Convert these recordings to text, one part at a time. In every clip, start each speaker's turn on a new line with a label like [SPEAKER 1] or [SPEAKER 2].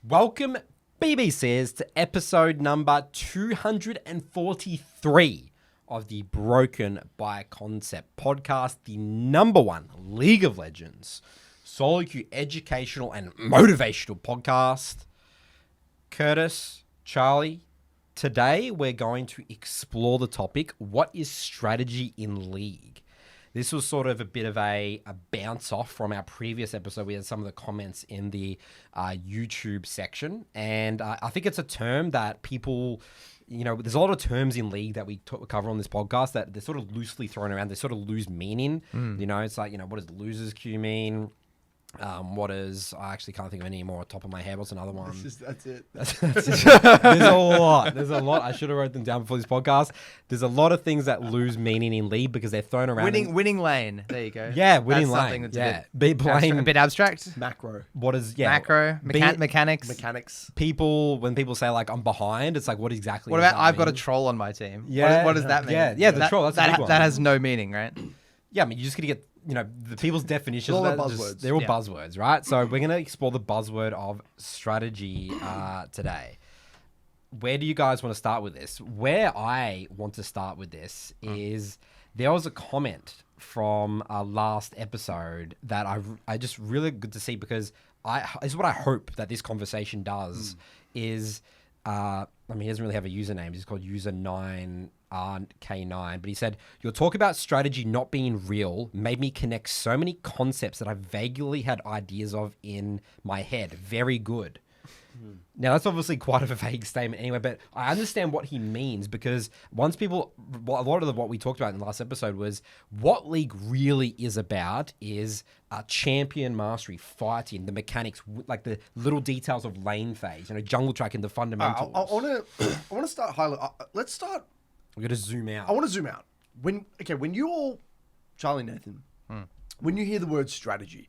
[SPEAKER 1] Welcome, BBCs, to episode number 243 of the Broken by Concept podcast, the number one League of Legends, SoloQ educational and motivational podcast. Curtis, Charlie, today we're going to explore the topic, what is strategy in League? This was sort of a bit of a bounce off from our previous episode. We had some of the comments in the YouTube section. And I think it's a term that people, there's a lot of terms in League that we cover on this podcast that they're sort of loosely thrown around. They sort of lose meaning. It's like, what does losers queue mean? I actually can't think of any more off the top of my head. What's another one?
[SPEAKER 2] That's it.
[SPEAKER 1] There's a lot. I should have wrote them down before this podcast. There's a lot of things that lose meaning in League because they're thrown around.
[SPEAKER 3] Winning lane. There you go.
[SPEAKER 1] Yeah, winning lane.
[SPEAKER 3] That's
[SPEAKER 1] Playing
[SPEAKER 3] a bit abstract.
[SPEAKER 2] Macro.
[SPEAKER 1] What is
[SPEAKER 3] Macro. Mechanics.
[SPEAKER 1] When people say like I'm behind, it's like what exactly?
[SPEAKER 3] What about I've got a troll on my team?
[SPEAKER 1] Yeah.
[SPEAKER 3] What does that mean?
[SPEAKER 1] Yeah. The troll. That's a big one.
[SPEAKER 3] That has no meaning, right?
[SPEAKER 1] Yeah, I mean, you're just gonna get. The people's definitions.
[SPEAKER 2] All buzzwords.
[SPEAKER 1] They're all buzzwords, right? So we're going to explore the buzzword of strategy today. Where do you guys want to start with this? Where I want to start with this is there was a comment from our last episode that I just really good to see because this is what I hope that this conversation does is, he doesn't really have a username. He's called user9. K9, but he said, your talk about strategy not being real made me connect so many concepts that I vaguely had ideas of in my head. Very good. Now, that's obviously quite a vague statement anyway, but I understand what he means because a lot of what we talked about in the last episode was what League really is about is champion mastery, fighting, the mechanics, like the little details of lane phase, jungle tracking, the fundamentals.
[SPEAKER 2] I want to start high level. Let's start.
[SPEAKER 1] We're going to zoom out.
[SPEAKER 2] I want to zoom out. When you all, Charlie, Nathan, when you hear the word strategy,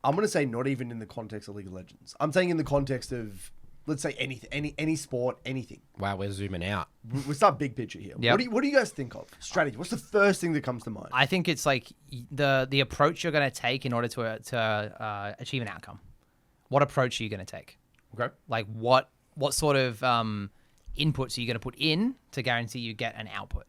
[SPEAKER 2] I'm going to say not even in the context of League of Legends. I'm saying in the context of, let's say anything, any sport, anything.
[SPEAKER 1] Wow, we're zooming out.
[SPEAKER 2] We start big picture here.
[SPEAKER 3] Yep.
[SPEAKER 2] What do you guys think of strategy? What's the first thing that comes to mind?
[SPEAKER 3] I think it's like the approach you're going to take in order to achieve an outcome. What approach are you going to take?
[SPEAKER 2] Okay.
[SPEAKER 3] Like what sort of inputs are you going to put in to guarantee you get an output?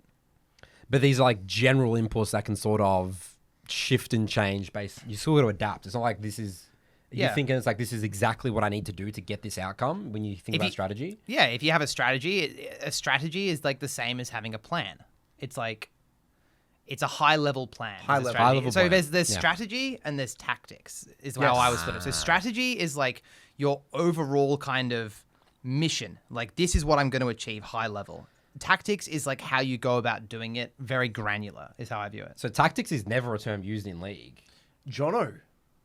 [SPEAKER 1] But these are like general inputs that can sort of shift and change you still got to adapt. It's not like this is you're thinking it's like this is exactly what I need to do to get this outcome when you think about strategy.
[SPEAKER 3] Yeah, if you have a strategy is like the same as having a plan. It's like it's a high level plan.
[SPEAKER 1] High level
[SPEAKER 3] so
[SPEAKER 1] plan.
[SPEAKER 3] there's strategy and there's tactics is how I was put it. So strategy is like your overall kind of mission. Like this is what I'm going to achieve high level. Tactics is like how you go about doing it, very granular is how I view it.
[SPEAKER 1] So tactics is never a term used in League.
[SPEAKER 2] Jono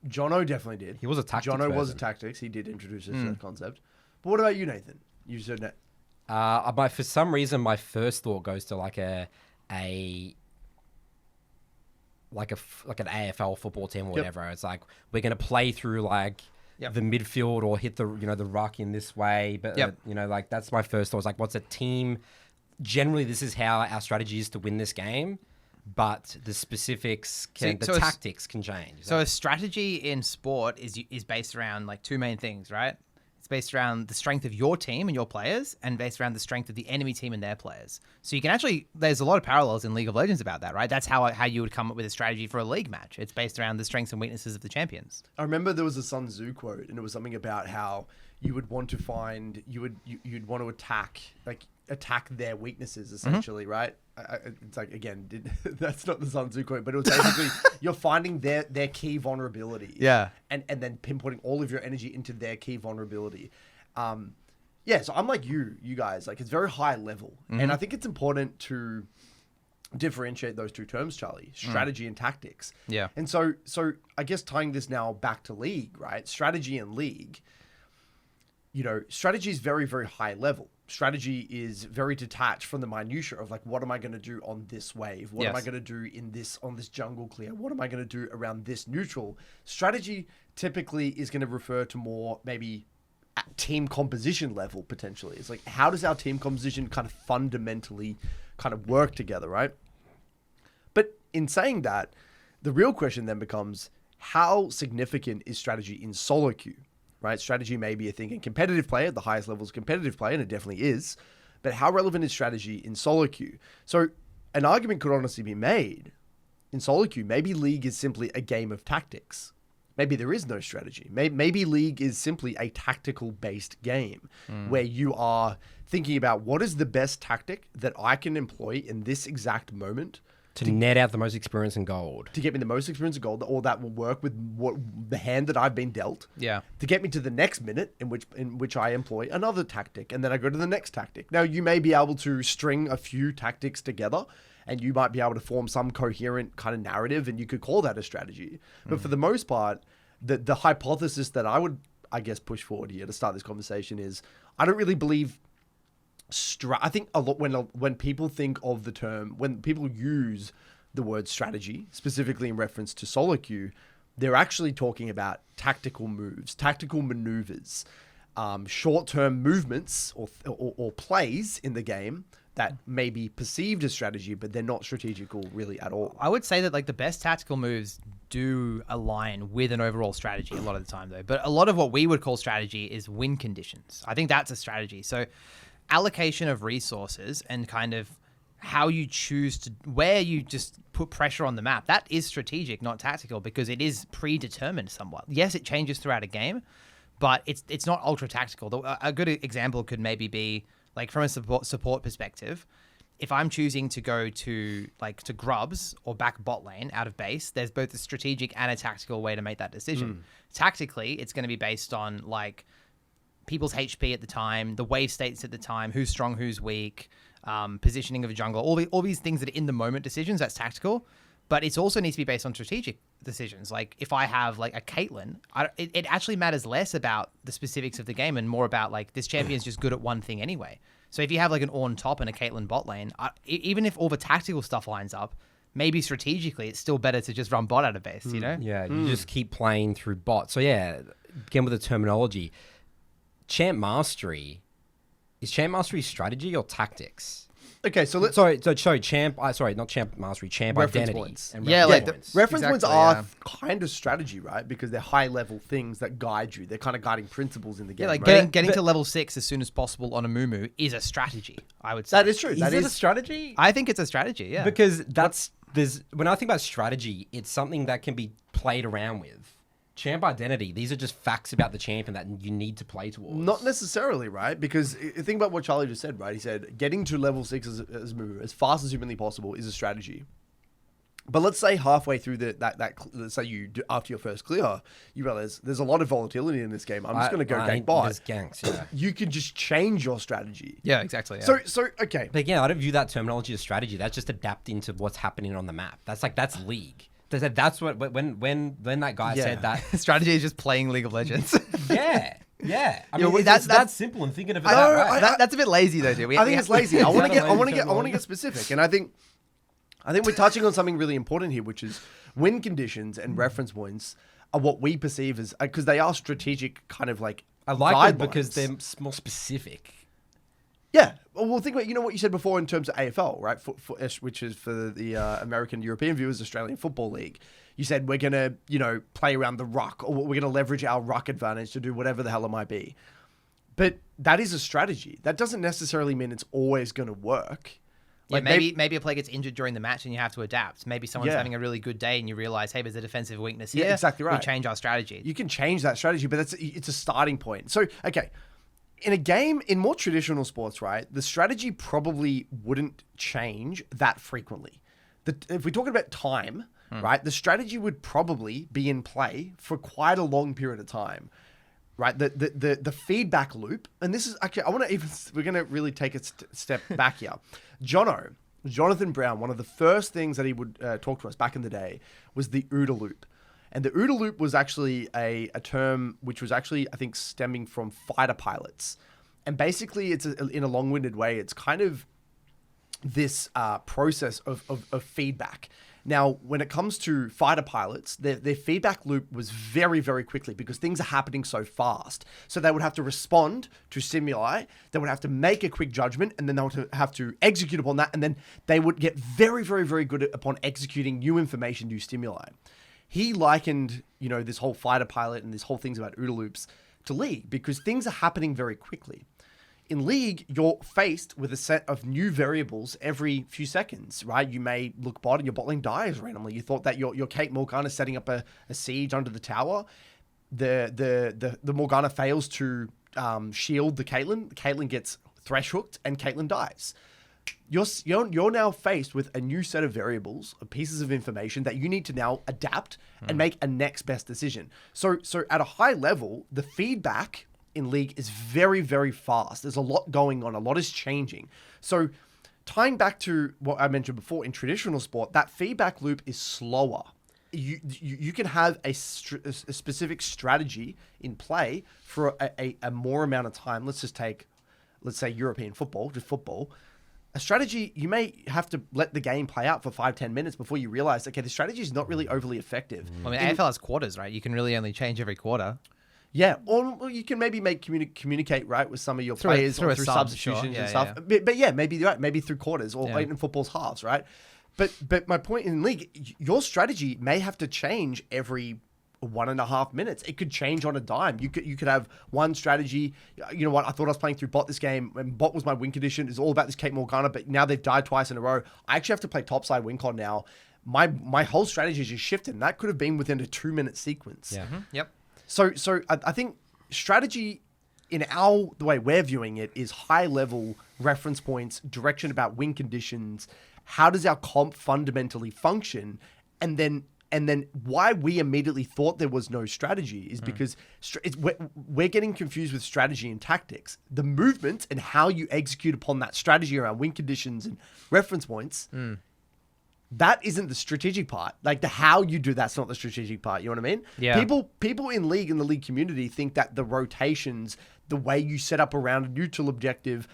[SPEAKER 2] definitely did.
[SPEAKER 1] He was a tactics
[SPEAKER 2] Jono was a
[SPEAKER 1] person.
[SPEAKER 2] tactics. He did introduce us to that concept. But what about you, Nathan? You said that.
[SPEAKER 1] For some reason, my first thought goes to like an AFL football team or whatever. It's like we're going to play through like the midfield or hit the the ruck in this way. But like that's my first thought. It's like what's a team? Generally, this is how our strategy is to win this game. But the specifics, tactics can change.
[SPEAKER 3] So a strategy in sport is based around like two main things, right? It's based around the strength of your team and your players and based around the strength of the enemy team and their players. So you can there's a lot of parallels in League of Legends about that, right? That's how you would come up with a strategy for a league match. It's based around the strengths and weaknesses of the champions.
[SPEAKER 2] I remember there was a Sun Tzu quote and it was something about how you would want to find, you'd want to attack their weaknesses essentially, right? It's like, again, that's not the Sun Tzu quote, but it was basically you're finding their key vulnerability.
[SPEAKER 3] Yeah.
[SPEAKER 2] And then pinpointing all of your energy into their key vulnerability. So I'm like you guys, like it's very high level. And I think it's important to differentiate those two terms, Charlie, strategy and tactics.
[SPEAKER 3] Yeah.
[SPEAKER 2] And so I guess tying this now back to League, right? Strategy and League, strategy is very, very high level. Strategy is very detached from the minutiae of like, what am I going to do on this wave? What am I going to do on this jungle clear? What am I going to do around this neutral? Strategy typically is going to refer to more maybe at team composition level potentially. It's like, how does our team composition kind of fundamentally kind of work together, right? But in saying that, the real question then becomes, how significant is strategy in SoloQ? right? Strategy may be a thing in competitive play at the highest levels of competitive play, and it definitely is. But how relevant is strategy in SoloQ? So an argument could honestly be made in SoloQ. Maybe League is simply a game of tactics. Maybe there is no strategy. Maybe League is simply a tactical-based game where you are thinking about what is the best tactic that I can employ in this exact moment
[SPEAKER 1] to net out the most experience in gold.
[SPEAKER 2] To get me the most experience in gold, or that will work with the hand that I've been dealt.
[SPEAKER 3] Yeah.
[SPEAKER 2] To get me to the next minute in which I employ another tactic, and then I go to the next tactic. Now, you may be able to string a few tactics together, and you might be able to form some coherent kind of narrative, and you could call that a strategy. But for the most part, the hypothesis that I would, I guess, push forward here to start this conversation is, I don't really believe... I think a lot when people think of the term, when people use the word strategy, specifically in reference to SoloQ, they're actually talking about tactical moves, tactical maneuvers, short-term movements or plays in the game that may be perceived as strategy, but they're not strategical really at all.
[SPEAKER 3] I would say that like the best tactical moves do align with an overall strategy a lot of the time though. But a lot of what we would call strategy is win conditions. I think that's a strategy. So allocation of resources and kind of how you choose to, where you just put pressure on the map, that is strategic, not tactical, because it is predetermined somewhat. Yes, it changes throughout a game, but it's not ultra tactical. A good example could maybe be like from a support perspective. If I'm choosing to go to grubs or back bot lane out of base, there's both a strategic and a tactical way to make that decision. Tactically, it's going to be based on like people's HP at the time, the wave states at the time, who's strong, who's weak, positioning of a jungle, all these things that are in the moment decisions. That's tactical, but it also needs to be based on strategic decisions. Like if I have like a Caitlyn, it actually matters less about the specifics of the game and more about like this champion's just good at one thing anyway. So if you have like an Ornn top and a Caitlyn bot lane, even if all the tactical stuff lines up, maybe strategically it's still better to just run bot out of base, you know?
[SPEAKER 1] Yeah, you just keep playing through bot. So yeah, again with the terminology, champ mastery, is champ mastery strategy or tactics?
[SPEAKER 2] Okay, so let's...
[SPEAKER 1] champ... not champ mastery, champ
[SPEAKER 2] reference
[SPEAKER 1] identity.
[SPEAKER 2] points.
[SPEAKER 1] And
[SPEAKER 3] Yeah,
[SPEAKER 1] reference
[SPEAKER 3] like
[SPEAKER 1] points.
[SPEAKER 2] Reference points
[SPEAKER 3] Exactly,
[SPEAKER 2] are
[SPEAKER 3] yeah.
[SPEAKER 2] kind of strategy, right? Because they're high-level things that guide you. They're kind of guiding principles in the game,
[SPEAKER 3] Yeah, like
[SPEAKER 2] right?
[SPEAKER 3] getting to level 6 as soon as possible on a Moo is a strategy, I would say.
[SPEAKER 2] That is true.
[SPEAKER 1] Is
[SPEAKER 2] That
[SPEAKER 1] it
[SPEAKER 2] is
[SPEAKER 1] a strategy?
[SPEAKER 3] I think it's a strategy, yeah.
[SPEAKER 1] Because when I think about strategy, it's something that can be played around with. Champ identity, these are just facts about the champion that you need to play towards.
[SPEAKER 2] Not necessarily, right? Because think about what Charlie just said, right? He said getting to level 6 as fast as humanly possible is a strategy. But let's say halfway through let's say you do, after your first clear, you realize there's a lot of volatility in this game. I'm just going to go gank bot.
[SPEAKER 1] There's ganks, yeah.
[SPEAKER 2] You can just change your strategy.
[SPEAKER 3] Yeah, exactly. Yeah.
[SPEAKER 2] So okay.
[SPEAKER 1] But again, I don't view that terminology as strategy. That's just adapting to what's happening on the map. That's league. That's what when that guy said that.
[SPEAKER 3] strategy is just playing League of Legends.
[SPEAKER 1] Yeah. I mean,
[SPEAKER 3] that's
[SPEAKER 1] that simple and thinking of it
[SPEAKER 2] I
[SPEAKER 1] that
[SPEAKER 2] know,
[SPEAKER 1] way.
[SPEAKER 3] That's a bit lazy though, dude.
[SPEAKER 2] I think it's lazy. I want to
[SPEAKER 1] terminology.
[SPEAKER 2] get specific, and I think we're touching on something really important here, which is win conditions and reference points are what we perceive as because they are strategic, kind of like
[SPEAKER 1] I like them
[SPEAKER 2] guidelines.
[SPEAKER 1] because they're more specific.
[SPEAKER 2] Yeah, well, think about what you said before in terms of AFL, right? Which is for the American European viewers, Australian Football League. You said we're gonna play around the ruck, or we're gonna leverage our ruck advantage to do whatever the hell it might be. But that is a strategy. That doesn't necessarily mean it's always gonna work.
[SPEAKER 3] Like maybe a player gets injured during the match and you have to adapt. Maybe someone's having a really good day and you realize, hey, there's a defensive weakness here.
[SPEAKER 2] Yeah, exactly right.
[SPEAKER 3] We change our strategy.
[SPEAKER 2] You can change that strategy, but it's a starting point. So, okay, in a game, in more traditional sports, right, the strategy probably wouldn't change that frequently. If we're talking about time, right, the strategy would probably be in play for quite a long period of time. Right, the feedback loop, and this is actually we're gonna really take a step back here. Jonathan Brown, one of the first things that he would talk to us back in the day was the OODA loop, and the OODA loop was actually a term which was actually I think stemming from fighter pilots, and basically it's in a long-winded way, it's kind of this process of feedback. Now, when it comes to fighter pilots, their feedback loop was very, very quickly because things are happening so fast. So they would have to respond to stimuli, they would have to make a quick judgment, and then they would have to execute upon that, and then they would get very, very, very good upon executing new information, new stimuli. He likened, this whole fighter pilot and this whole things about OODA loops to League because things are happening very quickly. In League, you're faced with a set of new variables every few seconds, right? You may look bot and your bot lane dies randomly. You thought that your Kate Morgana setting up a siege under the tower. The Morgana fails to shield the Caitlyn. Caitlyn gets thresh hooked and Caitlyn dies. You're now faced with a new set of variables, of pieces of information that you need to now adapt and make a next best decision. So at a high level, the feedback in League is very, very fast. There's a lot going on. A lot is changing. So tying back to what I mentioned before in traditional sport, that feedback loop is slower. You can have a specific strategy in play for a more amount of time. Let's say European football, just football. A strategy, you may have to let the game play out for 5-10 minutes before you realize, okay, the strategy is not really overly effective.
[SPEAKER 3] I mean, AFL has quarters, right? You can really only change every quarter.
[SPEAKER 2] Yeah, or you can maybe communicate right with some of your players or through substitutions and stuff. Yeah. But yeah, maybe you're right. Maybe through quarters or in football's halves, right? But my point in League, your strategy may have to change every 1.5 minutes. It could change on a dime. You could have one strategy. You know what? I thought I was playing through bot this game, and bot was my win condition. It's all about this Kate Morgana, but now they've died twice in a row. I actually have to play topside win con now. My whole strategy has just shifted, and that could have been within a 2-minute sequence.
[SPEAKER 1] Yeah.
[SPEAKER 3] Mm-hmm. Yep.
[SPEAKER 2] So I think strategy in the way we're viewing it is high level reference points, direction about win conditions. How does our comp fundamentally function? And then why we immediately thought there was no strategy is because we're getting confused with strategy and tactics. The movement and how you execute upon that strategy around win conditions and reference points, that isn't the strategic part. Like the how you do that's not the strategic part. You know what I mean?
[SPEAKER 3] Yeah.
[SPEAKER 2] People in League and the League community think that the rotations, the way you set up around a neutral objective,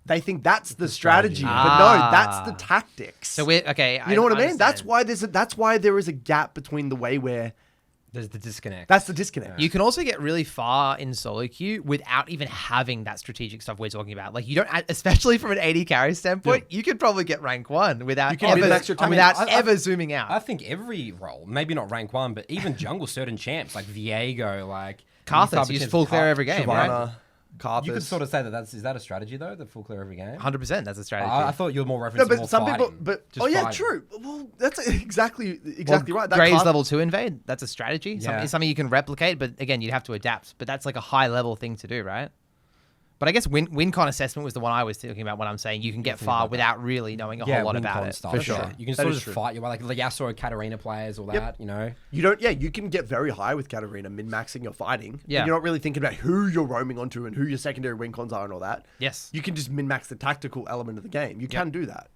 [SPEAKER 2] they think that's the strategy. But no, that's the tactics.
[SPEAKER 3] So we're okay.
[SPEAKER 2] You know what I mean? That's why there is a gap between the way where
[SPEAKER 1] there's the disconnect.
[SPEAKER 2] That's the disconnect.
[SPEAKER 3] You can also get really far in SoloQ without even having that strategic stuff we're talking about. Like you don't, especially from an 80 carry standpoint, you could probably get rank 1 without ever zooming out.
[SPEAKER 1] I think every role, maybe not rank 1, but even jungle certain champs like Viego, like
[SPEAKER 3] Karthus, use full clear every game, right?
[SPEAKER 2] Karthus.
[SPEAKER 1] You could sort of say is that a strategy though? The full clear every game.
[SPEAKER 3] 100%. That's a strategy.
[SPEAKER 1] I thought you were more referencing more
[SPEAKER 2] some
[SPEAKER 1] fighting.
[SPEAKER 2] people. But fighting. True. Well, that's exactly right. That
[SPEAKER 3] Graves level 2 invade. That's a strategy.
[SPEAKER 1] Yeah.
[SPEAKER 3] It's something you can replicate, but again, you'd have to adapt. But that's like a high level thing to do, right? But I guess win con assessment was the one I was talking about when I'm saying you can get far without really knowing a whole lot about it.
[SPEAKER 1] Stuff, for sure. You can sort of just fight your way, like Yasuo or Katarina players, all that, you know?
[SPEAKER 2] You can get very high with Katarina, min-maxing your fighting.
[SPEAKER 3] Yeah.
[SPEAKER 2] You're not really thinking about who you're roaming onto and who your secondary win cons are and all that.
[SPEAKER 3] Yes.
[SPEAKER 2] You can just min-max the tactical element of the game. You can do that.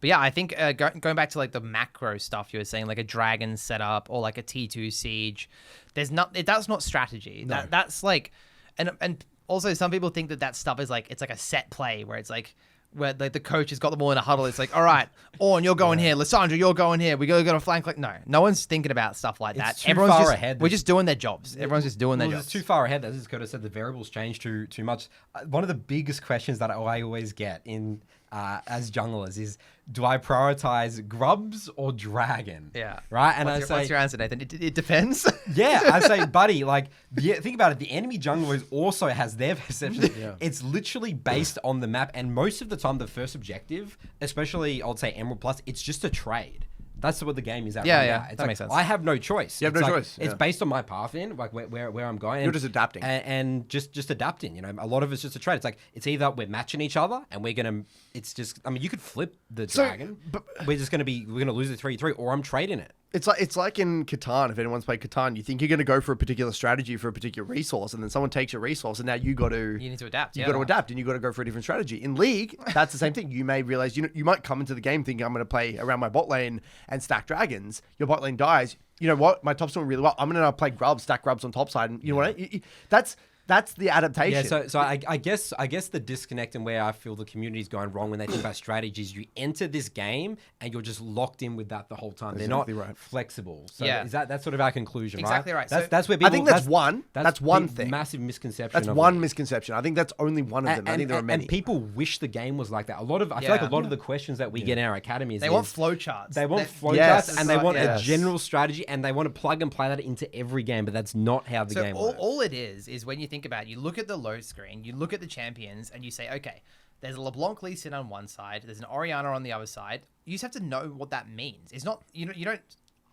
[SPEAKER 3] But yeah, I think going back to like the macro stuff you were saying, like a dragon setup or like a T2 siege, that's not strategy.
[SPEAKER 2] No.
[SPEAKER 3] That's like, and also some people think that stuff is like, it's like a set play where it's like, where the coach has got them all in a huddle. It's like, all right, Orn, you're going here. Lissandra, you're going here. We got to flank. Like, no one's thinking about stuff like that.
[SPEAKER 1] Everyone's far ahead.
[SPEAKER 3] We're just doing their jobs. Everyone's just doing their jobs.
[SPEAKER 1] It's too far ahead. As Dakota said, the variables change too much. One of the biggest questions that I always get in as junglers is, do I prioritize grubs or dragon?
[SPEAKER 3] Yeah.
[SPEAKER 1] Right? And
[SPEAKER 3] what's your answer, Nathan? It depends.
[SPEAKER 1] Yeah, I say, buddy, think about it. The enemy jungler also has their perception.
[SPEAKER 2] Yeah.
[SPEAKER 1] It's literally based on the map. And most of the time, the first objective, especially, I'd say Emerald Plus, it's just a trade. That's what the game is at right now. It's
[SPEAKER 3] that makes sense.
[SPEAKER 1] I have no choice.
[SPEAKER 2] You have no choice.
[SPEAKER 1] It's based on my path in, like where I'm going.
[SPEAKER 2] You're just adapting.
[SPEAKER 1] And just adapting, you know. A lot of it's just a trade. It's like, it's either we're matching each other and we're going to, it's just, I mean, you could flip the dragon, but we're going to lose the 3-3, or I'm trading it.
[SPEAKER 2] It's like in Catan. If anyone's played Catan, you think you're going to go for a particular strategy for a particular resource, and then someone takes your resource, and now you need to adapt. You got to adapt, and you got to go for a different strategy. In League, that's the same thing. You may realize you might come into the game thinking I'm going to play around my bot lane and stack dragons. Your bot lane dies. You know what? My top's doing really well. I'm going to play grubs, stack grubs on top side, and you know what? That's the adaptation.
[SPEAKER 1] Yeah, so I guess the disconnect and where I feel the community's going wrong when they think about strategies, you enter this game and you're just locked in with that the whole time. They're not flexible. So is that's sort of our conclusion,
[SPEAKER 3] exactly
[SPEAKER 1] right?
[SPEAKER 3] Right.
[SPEAKER 1] That's where people,
[SPEAKER 2] I think that's one thing.
[SPEAKER 1] Massive misconception.
[SPEAKER 2] That's one misconception. I think that's only one of them. I think there are many.
[SPEAKER 1] And people wish the game was like that. I feel like a lot of the questions that we get in our academies,
[SPEAKER 3] they want flowcharts.
[SPEAKER 1] They want flowcharts, and they want a general strategy, and they want to plug and play that into every game. But that's not how the game works.
[SPEAKER 3] All it is when you think about it, you look at the load screen, you look at the champions, and you say, okay, there's a LeBlanc Lee Sin on one side, there's an Orianna on the other side. You just have to know what that means. It's not you don't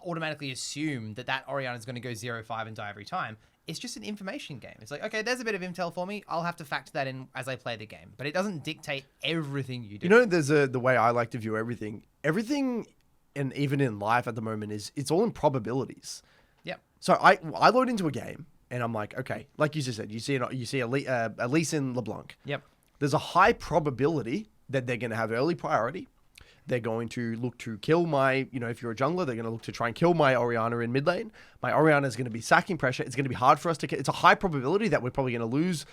[SPEAKER 3] automatically assume that Orianna is going to go 0-5 and die every time. It's just an information game. It's like, okay, there's a bit of intel for me. I'll have to factor that in as I play the game. But it doesn't dictate everything you do.
[SPEAKER 2] You know, there's the way I like to view everything. Everything, and even in life at the moment, it's all in probabilities.
[SPEAKER 3] Yep.
[SPEAKER 2] So I load into a game, and I'm like, okay, like you just said, you see a Lee Sin LeBlanc.
[SPEAKER 3] Yep.
[SPEAKER 2] There's a high probability that they're going to have early priority. They're going to look to kill my, if you're a jungler, they're going to look to try and kill my Orianna in mid lane. My Orianna is going to be sacking pressure. It's going to be hard for us to. It's a high probability that we're probably going to lose,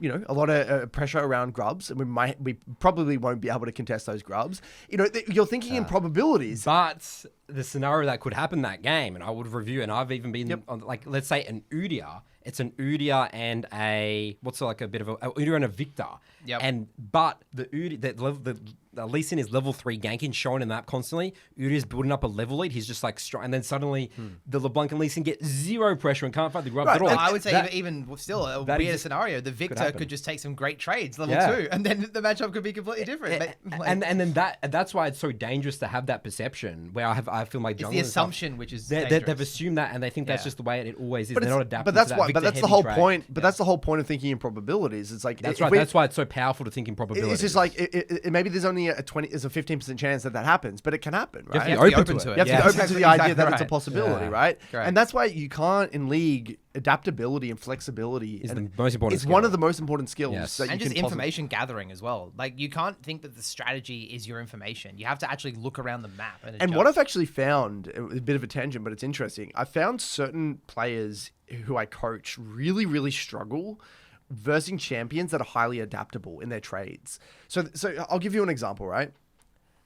[SPEAKER 2] a lot of pressure around grubs, and we probably won't be able to contest those grubs. You're thinking in probabilities.
[SPEAKER 1] But the scenario that could happen that game, and I would review, and I've even been on, like, let's say an Udyr. It's an Udyr and a Udyr and a Victor.
[SPEAKER 3] Yep.
[SPEAKER 1] But the Udyr, the Lee Sin is level 3 ganking, showing in the map constantly. Udyr's building up a level lead. He's just like strong, and then suddenly the LeBlanc and Lee Sin get zero pressure and can't fight the grubs at all.
[SPEAKER 3] I would say even still a weird scenario. The Victor could just take some great trades level 2, and then the matchup could be completely different.
[SPEAKER 1] And then that's why it's so dangerous to have that perception where I feel like
[SPEAKER 3] it's the assumption which is
[SPEAKER 1] they've assumed that, and they think that's just the way it always is. They're not adapting.
[SPEAKER 2] But that's the whole point. But that's the whole point of thinking in probabilities. It's like
[SPEAKER 1] that's right. That's why it's so powerful to think in probabilities.
[SPEAKER 2] It's just like maybe there's only a 15% chance that happens, but it can happen, right?
[SPEAKER 1] You have to be open to it.
[SPEAKER 2] You have to be open to the idea that it's a possibility, right?
[SPEAKER 3] Correct.
[SPEAKER 2] And that's why you can't in League. Adaptability and flexibility
[SPEAKER 1] is the most important.
[SPEAKER 2] It's one of the most important skills.
[SPEAKER 1] Yes.
[SPEAKER 2] That
[SPEAKER 3] and
[SPEAKER 2] you
[SPEAKER 3] just
[SPEAKER 2] can
[SPEAKER 3] information gathering as well. Like, you can't think that the strategy is your information. You have to actually look around the map and
[SPEAKER 2] what I've actually found, a bit of a tangent, but it's interesting. I found certain players who I coach really, really struggle versing champions that are highly adaptable in their trades. So I'll give you an example, right?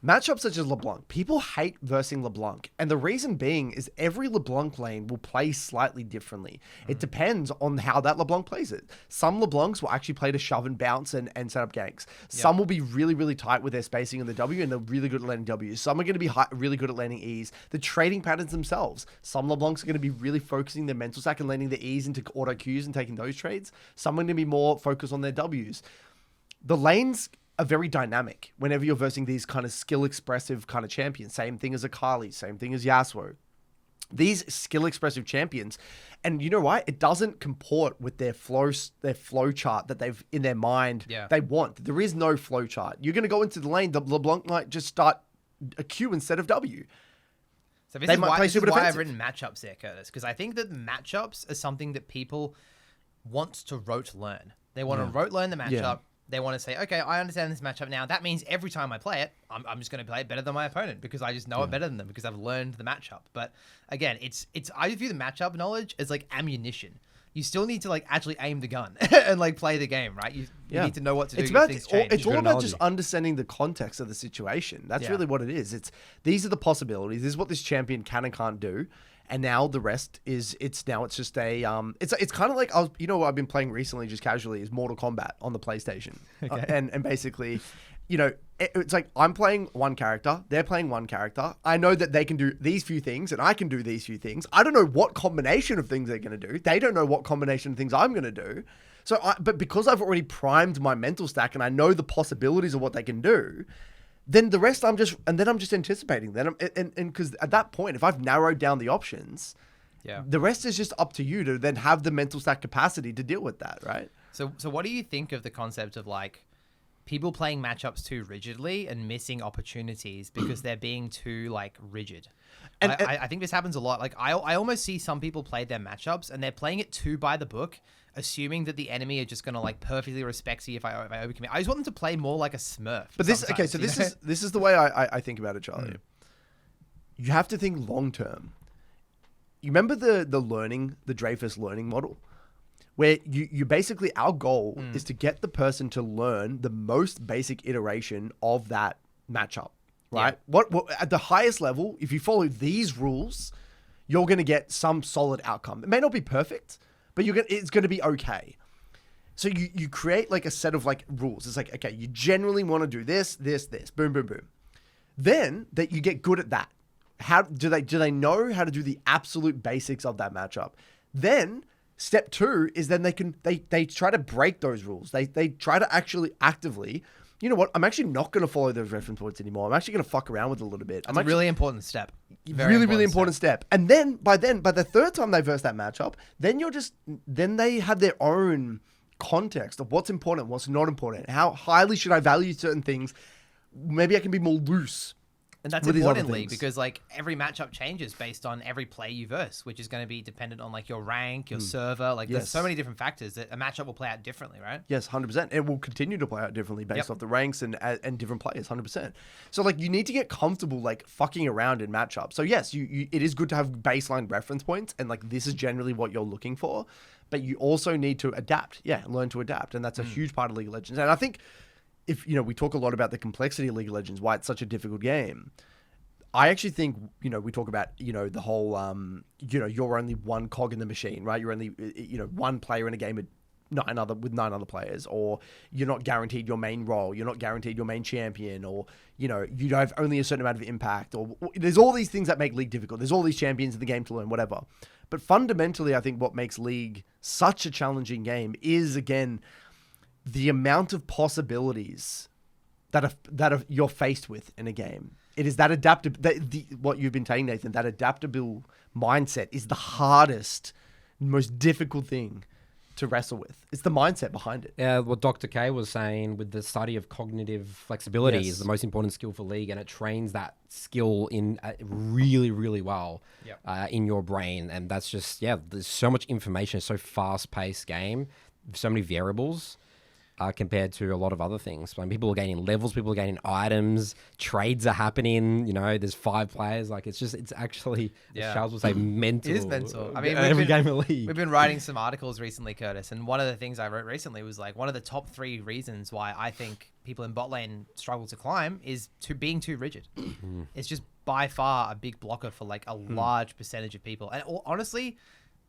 [SPEAKER 2] Matchups such as LeBlanc. People hate versing LeBlanc. And the reason being is every LeBlanc lane will play slightly differently. It depends on how that LeBlanc plays it. Some LeBlancs will actually play to shove and bounce and set up ganks. Some will be really, really tight with their spacing in the W, and they're really good at landing Ws. Some are going to be really good at landing Es. The trading patterns themselves. Some LeBlancs are going to be really focusing their mental stack and landing the Es into auto Qs and taking those trades. Some are going to be more focused on their Ws. The lanes are very dynamic whenever you're versing these kind of skill expressive kind of champions. Same thing as Akali, same thing as Yasuo. These skill expressive champions, and you know what? It doesn't comport with their flow chart that they've in their mind they want. There is no flow chart. You're going to go into the lane, the LeBlanc might just start a Q instead of W.
[SPEAKER 3] So this is why I've written matchups there, Curtis, because I think that matchups are something that people want to rote learn. They want to rote learn the matchup. Yeah. They want to say, okay, I understand this matchup now. That means every time I play it, I'm just going to play it better than my opponent because I just know it better than them because I've learned the matchup. But again, I view the matchup knowledge as like ammunition. You still need to like actually aim the gun and like play the game, right? You need to know what to do.
[SPEAKER 2] It's all about just understanding the context of the situation. That's really what it is. These are the possibilities. This is what this champion can and can't do. And now the rest it's just a it's kind of like what I've been playing recently just casually is Mortal Kombat on the PlayStation. Okay. And basically, it's like I'm playing one character, they're playing one character. I know that they can do these few things and I can do these few things. I don't know what combination of things they're going to do. They don't know what combination of things I'm going to do. But because I've already primed my mental stack and I know the possibilities of what they can do, then the rest I'm just anticipating. Then because at that point, if I've narrowed down the options, the rest is just up to you to then have the mental stack capacity to deal with that, right?
[SPEAKER 3] So what do you think of the concept of like people playing matchups too rigidly and missing opportunities because they're being too like rigid? And I think this happens a lot. Like I almost see some people play their matchups and they're playing it too by the book, assuming that the enemy are just going to like perfectly respect you if I overcommit. I just want them to play more like a Smurf.
[SPEAKER 2] But this is the way I think about it, Charlie. You have to think long term. You remember the Dreyfus learning model? where you basically, our goal is to get the person to learn the most basic iteration of that matchup, right?
[SPEAKER 3] Yeah.
[SPEAKER 2] What at the highest level, if you follow these rules, you're going to get some solid outcome. It may not be perfect, but it's going to be okay. So you create like a set of like rules. It's like, okay, you generally want to do this, boom, boom, boom. Then that you get good at that. How do they know how to do the absolute basics of that matchup? Then step 2 is then they try to break those rules. They try to actually actively, you know what? I'm actually not going to follow those reference points anymore. I'm actually going to fuck around with it a little bit.
[SPEAKER 3] It's a really important step.
[SPEAKER 2] Really important step. And then by the third time they verse that matchup, then they have their own context of what's important, what's not important. How highly should I value certain things? Maybe I can be more loose.
[SPEAKER 3] And that's importantly because like every matchup changes based on every play you verse, which is going to be dependent on like your rank, your server. Like there's so many different factors that a matchup will play out differently, right?
[SPEAKER 2] Yes, 100%. It will continue to play out differently based off the ranks and different players, 100%. So like you need to get comfortable like fucking around in matchups. So yes, it is good to have baseline reference points and like this is generally what you're looking for, but you also need to adapt. Yeah, learn to adapt, and that's a huge part of League of Legends. And I think if we talk a lot about the complexity of League of Legends, why it's such a difficult game. I actually think, we talk about, the whole, you're only one cog in the machine, right? You're only, one player in a game with 9 other players, or you're not guaranteed your main role. You're not guaranteed your main champion, or, you have only a certain amount of impact, or there's all these things that make League difficult. There's all these champions in the game to learn, whatever. But fundamentally, I think what makes League such a challenging game is, again, the amount of possibilities that you're faced with in a game. It is that what you've been saying, Nathan, that adaptable mindset is the hardest, most difficult thing to wrestle with. It's the mindset behind it.
[SPEAKER 1] Yeah, what Dr. K was saying with the study of cognitive flexibility is the most important skill for League, and it trains that skill in really, really well in your brain. And that's just, there's so much information, so fast-paced game, so many variables. Compared to a lot of other things. When people are gaining levels, people are gaining items, trades are happening, there's 5 players. Like, it's actually, as Charles would say, mental.
[SPEAKER 3] It is mental. I mean,
[SPEAKER 1] every game of League.
[SPEAKER 3] We've been writing some articles recently, Curtis, and one of the things I wrote recently was like, one of the top 3 reasons why I think people in bot lane struggle to climb is being too rigid. It's just by far a big blocker for like a large percentage of people. And honestly,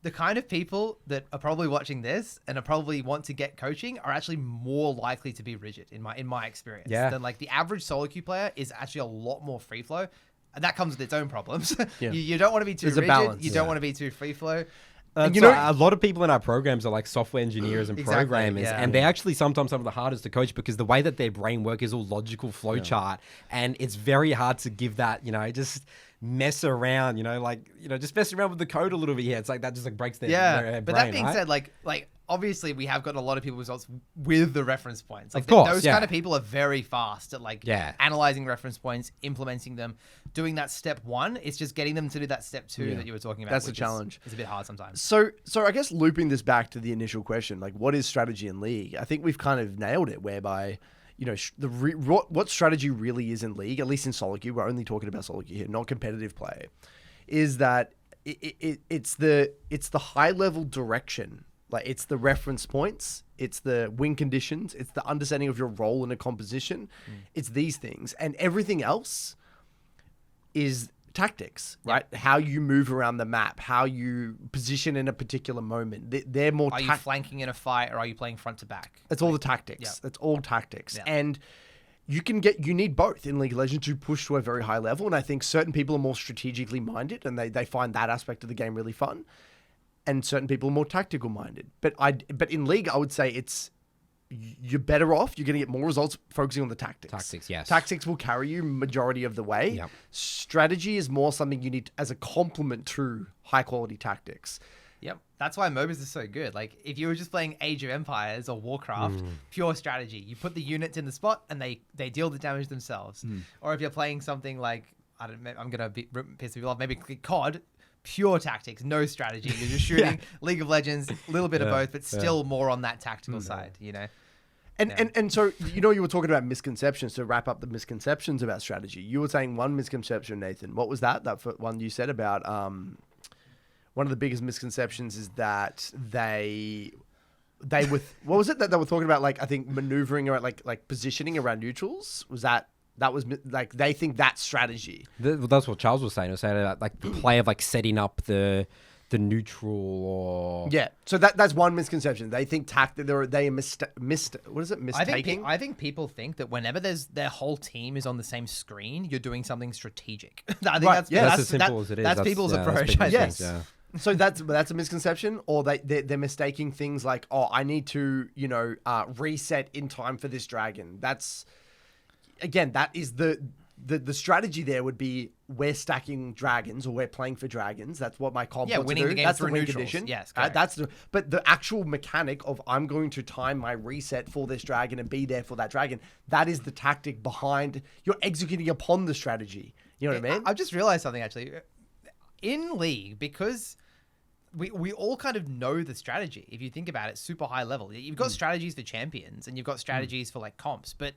[SPEAKER 3] the kind of people that are probably watching this and are probably want to get coaching are actually more likely to be rigid in my experience than like the average SoloQ player is actually a lot more free flow, and that comes with its own problems. You don't want to be too rigid. Balance, you don't want to be too free flow.
[SPEAKER 1] A lot of people in our programs are like software engineers and programmers, and they're actually sometimes some of the hardest to coach because the way that their brain work is all logical flowchart, and it's very hard to give that, just mess around, just mess around with the code a little bit. Yeah, it's like that just like breaks their brain.
[SPEAKER 3] But that being said, like obviously we have gotten a lot of people results with the reference points. Like
[SPEAKER 1] of course,
[SPEAKER 3] those kind of people are very fast at like analyzing reference points, implementing them, doing that step 1. It's just getting them to do that step 2 that you were talking about.
[SPEAKER 2] That's the challenge.
[SPEAKER 3] It's a bit hard sometimes.
[SPEAKER 2] So I guess looping this back to the initial question, like what is strategy in League? I think we've kind of nailed it, whereby what strategy really is in League, at least in SoloQ, we're only talking about SoloQ here, not competitive play, is that it's the high level direction. Like it's the reference points, it's the win conditions, it's the understanding of your role in a composition. It's these things, and everything else is tactics, right? How you move around the map, how you position in a particular moment. They're more.
[SPEAKER 3] Are you flanking in a fight, or are you playing front to back?
[SPEAKER 2] It's all the tactics. It's all tactics, and you need both in League of Legends to push to a very high level. And I think certain people are more strategically minded, and they find that aspect of the game really fun. And certain people are more tactical minded. But in League, I would say you're better off. You're going to get more results focusing on the tactics.
[SPEAKER 1] Tactics, yes.
[SPEAKER 2] Tactics will carry you majority of the way.
[SPEAKER 1] Yep.
[SPEAKER 2] Strategy is more something you need as a complement to high quality tactics.
[SPEAKER 3] Yep. That's why MOBAs are so good. Like if you were just playing Age of Empires or Warcraft, pure strategy. You put the units in the spot and they deal the damage themselves. Or if you're playing something like, I'm going to piss people off, maybe COD, pure tactics, no strategy. You're just shooting. League of Legends, a little bit of both, but still more on that tactical side,
[SPEAKER 2] And so, you were talking about misconceptions. To wrap up the misconceptions about strategy, you were saying one misconception, Nathan. What was that? That one you said about one of the biggest misconceptions is that they they were what was it that they were talking about? Like I think maneuvering around like positioning around neutrals. Was that was like they think that's strategy?
[SPEAKER 1] That's what Charles was saying. He was saying that like the play of like setting up the neutral or
[SPEAKER 2] Yeah. So that's one misconception. They think they what is it? Mistaking.
[SPEAKER 3] I think people think that whenever their whole team is on the same screen, you're doing something strategic. I think
[SPEAKER 2] Right, yeah,
[SPEAKER 1] that's as simple as it is.
[SPEAKER 3] That's people's approach.
[SPEAKER 1] people's
[SPEAKER 2] Yes.
[SPEAKER 1] things, yeah.
[SPEAKER 2] So that's a misconception, or they're mistaking things like, oh, I need to reset in time for this dragon. That's again, that is the strategy. There would be we're stacking dragons or we're playing for dragons. That's what my comp wants
[SPEAKER 3] winning
[SPEAKER 2] to do.
[SPEAKER 3] the game
[SPEAKER 2] That's
[SPEAKER 3] through
[SPEAKER 2] the win
[SPEAKER 3] neutrals.
[SPEAKER 2] condition.
[SPEAKER 3] Yes,
[SPEAKER 2] but the actual mechanic of I'm going to time my reset for this dragon and be there for that dragon. That is the tactic behind you're executing upon the strategy. You know what I mean?
[SPEAKER 3] I've just realized something actually. In League, because we all kind of know the strategy. If you think about it, super high level. You've got strategies for champions and you've got strategies for like comps, but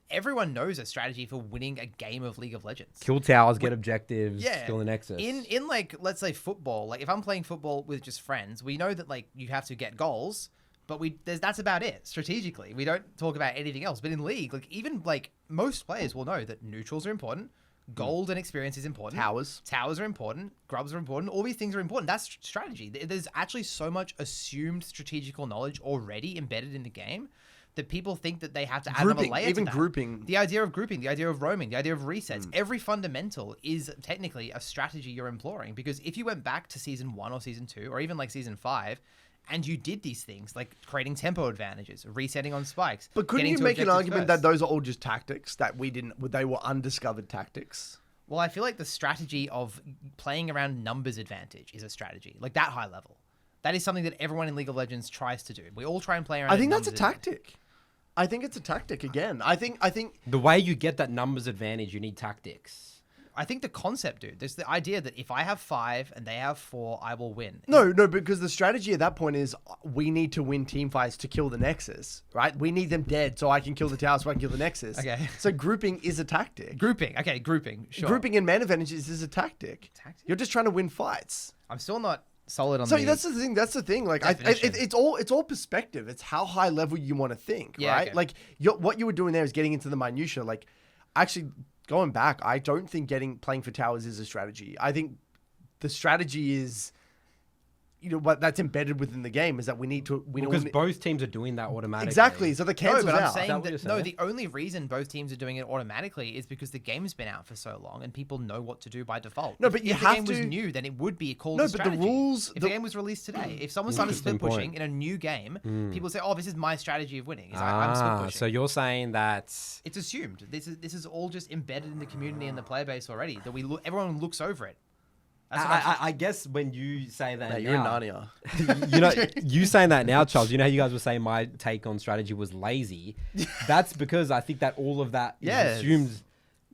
[SPEAKER 3] everyone knows a strategy for winning a game of League of Legends.
[SPEAKER 1] Kill towers, get objectives, kill the nexus.
[SPEAKER 3] In like, let's say football, like if I'm playing football with just friends, we know that like you have to get goals, but that's about it strategically. We don't talk about anything else. But in League, like even like most players will know that neutrals are important. Gold and experience is important. Towers are important. Grubs are important. All these things are important. That's strategy. There's actually so much assumed strategical knowledge already embedded in the game that people think that they have to add another layer to that.
[SPEAKER 2] Grouping.
[SPEAKER 3] The idea of grouping, the idea of roaming, the idea of resets. Every fundamental is technically a strategy you're employing. Because if you went back to season 1 or season 2 or even like season 5 and you did these things like creating tempo advantages, resetting on spikes.
[SPEAKER 2] But couldn't you make an argument that those are all just tactics that they were undiscovered tactics?
[SPEAKER 3] Well, I feel like the strategy of playing around numbers advantage is a strategy, like that high level. That is something that everyone in League of Legends tries to do. We all try and play around.
[SPEAKER 2] I think that's a tactic. I think it's a tactic again. I think
[SPEAKER 1] the way you get that numbers advantage, you need tactics.
[SPEAKER 3] I think the concept, dude. There's the idea that if I have 5 and they have 4, I will win.
[SPEAKER 2] No, because the strategy at that point is we need to win team fights to kill the Nexus, right? We need them dead so I can kill the tower so I can kill the Nexus.
[SPEAKER 3] Okay.
[SPEAKER 2] So grouping is a tactic.
[SPEAKER 3] Grouping. Sure.
[SPEAKER 2] Grouping in man advantages is a tactic. You're just trying to win fights.
[SPEAKER 3] I'm still not solid on
[SPEAKER 2] so that's the thing. Like it's all perspective. It's how high level you want to think, right?
[SPEAKER 3] Okay.
[SPEAKER 2] Like what you were doing there is getting into the minutia. Like actually going back, I don't think playing for towers is a strategy. I think the strategy is, what that's embedded within the game is that we need to
[SPEAKER 1] because both teams are doing that automatically.
[SPEAKER 2] Exactly. So the cancels
[SPEAKER 3] no, but I'm
[SPEAKER 2] out.
[SPEAKER 3] saying that the only reason both teams are doing it automatically is because the game's been out for so long and people know what to do by default.
[SPEAKER 2] No, but
[SPEAKER 3] if the game was new, then it would be called a strategy.
[SPEAKER 2] But the rules.
[SPEAKER 3] If the game was released today, if someone started split pushing in a new game, people say, "Oh, this is my strategy of winning." I'm split pushing.
[SPEAKER 1] So you're saying that
[SPEAKER 3] it's assumed. This is all just embedded in the community and the player base already. That everyone looks over it.
[SPEAKER 1] I guess when you say that
[SPEAKER 2] you're in Narnia.
[SPEAKER 1] You saying that now, Charles, you know how you guys were saying my take on strategy was lazy? That's because I think that all of that is assumed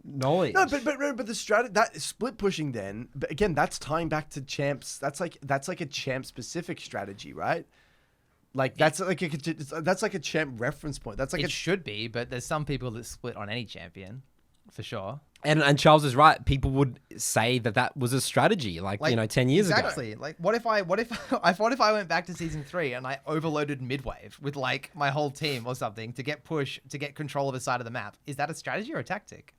[SPEAKER 1] knowledge.
[SPEAKER 2] No, but the strategy, that split pushing then, but again, that's tying back to champs. That's like a champ specific strategy, right? Like that's like a champ reference point. That's like
[SPEAKER 3] it should be, but there's some people that split on any champion. For sure.
[SPEAKER 1] And Charles is right. People would say that was a strategy, like 10 years ago.
[SPEAKER 3] Exactly. Like, what if I went back to season 3 and I overloaded midwave with like my whole team or something to get control of a side of the map? Is that a strategy or a tactic?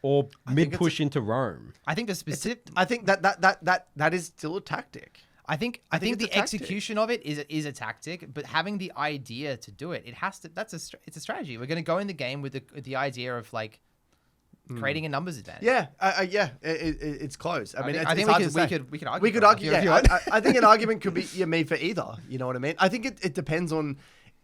[SPEAKER 1] Or mid push into Rome?
[SPEAKER 3] I think the specific.
[SPEAKER 2] I think that is still a tactic.
[SPEAKER 3] I think the execution of it is a tactic, but having the idea to do it, it's a strategy. We're going to go in the game with the idea of like. Creating a numbers advantage.
[SPEAKER 2] Yeah, it's close. I mean,
[SPEAKER 3] I think we could argue.
[SPEAKER 2] We could argue. Yeah, I think an argument could be me for either. You know what I mean? I think it depends on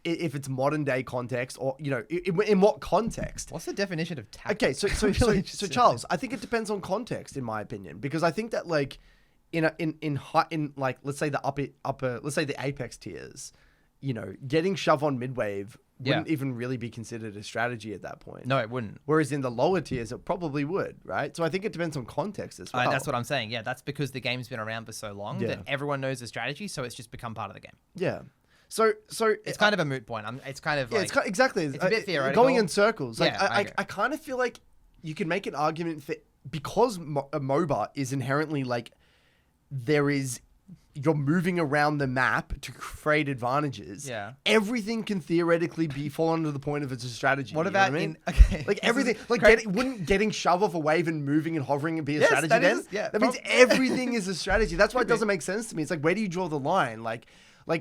[SPEAKER 2] if it's modern day context or in what context.
[SPEAKER 3] What's the definition of tactic?
[SPEAKER 2] Okay, so Charles, I think it depends on context, in my opinion, because I think that like in like let's say the upper let's say the apex tiers, getting shove on midwave wouldn't even really be considered a strategy at that point.
[SPEAKER 3] No, it wouldn't.
[SPEAKER 2] Whereas in the lower tiers, it probably would, right? So I think it depends on context as well.
[SPEAKER 3] That's what I'm saying. Yeah, that's because the game's been around for so long that everyone knows the strategy, so it's just become part of the game.
[SPEAKER 2] Yeah. So
[SPEAKER 3] it's kind of a moot point. It's kind of
[SPEAKER 2] exactly.
[SPEAKER 3] It's a bit theoretical.
[SPEAKER 2] Going in circles. Like
[SPEAKER 3] I
[SPEAKER 2] kind of feel like you can make an argument for because a MOBA is inherently like there is you're moving around the map to create advantages.
[SPEAKER 3] Yeah.
[SPEAKER 2] Everything can theoretically fall under the point of it's a strategy.
[SPEAKER 3] What
[SPEAKER 2] you know
[SPEAKER 3] about
[SPEAKER 2] I mean?
[SPEAKER 3] okay?
[SPEAKER 2] Like everything, like wouldn't getting shoved off a wave and moving and hovering and be a
[SPEAKER 3] Yes,
[SPEAKER 2] strategy
[SPEAKER 3] that
[SPEAKER 2] then?
[SPEAKER 3] is- yeah,
[SPEAKER 2] that means everything is a strategy. That's why it doesn't make sense to me. It's like, where do you draw the line? Like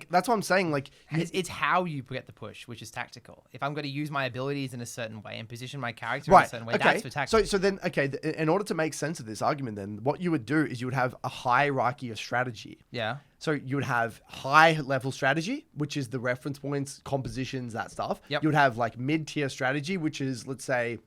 [SPEAKER 2] that's what I'm saying. Like
[SPEAKER 3] It's how you get the push, which is tactical. If I'm going to use my abilities in a certain way and position my character in a certain way, that's for tactics.
[SPEAKER 2] So then, in order to make sense of this argument, then what you would do is you would have a hierarchy of strategy.
[SPEAKER 3] Yeah.
[SPEAKER 2] So you would have high level strategy, which is the reference points, compositions, that stuff.
[SPEAKER 3] Yep.
[SPEAKER 2] You would have like mid tier strategy, which is, let's say,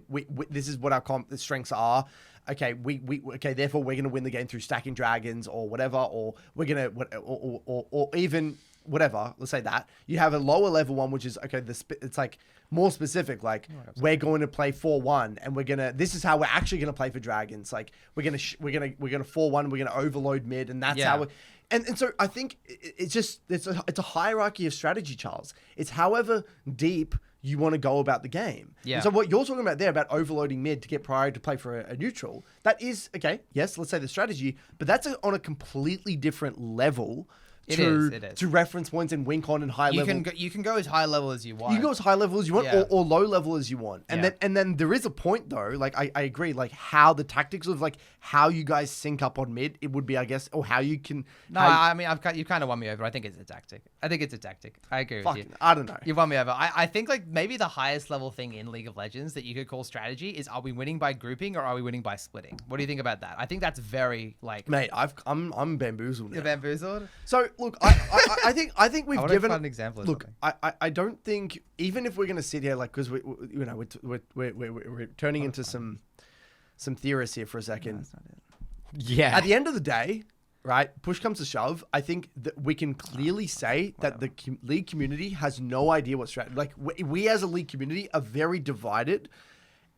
[SPEAKER 2] we this is what our strengths are. Okay, therefore we're gonna win the game through stacking dragons or whatever, or we're gonna or even whatever. Let's say that you have a lower level one, which is it's like more specific. Like we're going to play 4-1, and this is how we're actually gonna play for dragons. Like we're gonna 4-1, we're gonna overload mid, and that's how. And so I think it's a hierarchy of strategy, Charles. It's however deep you want to go about the game.
[SPEAKER 3] Yeah.
[SPEAKER 2] And so what you're talking about there about overloading mid to get priority to play for a neutral, that is, okay, yes, let's say the strategy, but that's on a completely different level
[SPEAKER 3] It is.
[SPEAKER 2] to reference points and win con and high level.
[SPEAKER 3] You can go as high level as you want.
[SPEAKER 2] You can go as high level as you want or low level as you want. And then there is a point though, like I agree, like how the tactics of like how you guys sync up on mid, it would be, I guess, or how you can.
[SPEAKER 3] No, I mean, you kind of won me over. I think it's a tactic. I agree with you.
[SPEAKER 2] I don't know.
[SPEAKER 3] You won me over. I think like maybe the highest level thing in League of Legends that you could call strategy is, are we winning by grouping or are we winning by splitting? What do you think about that? I think that's very like.
[SPEAKER 2] Mate, I'm bamboozled now.
[SPEAKER 3] You're bamboozled?
[SPEAKER 2] So look, I think we've given
[SPEAKER 3] an example. Of
[SPEAKER 2] look,
[SPEAKER 3] something.
[SPEAKER 2] I don't think, even if we're gonna sit here like, because we're turning into some theorists here for a second.
[SPEAKER 3] No, that's not it.
[SPEAKER 1] Yeah.
[SPEAKER 2] At the end of the day, right? Push comes to shove. I think that we can clearly say that the league community has no idea what strategy. Like we as a league community are very divided.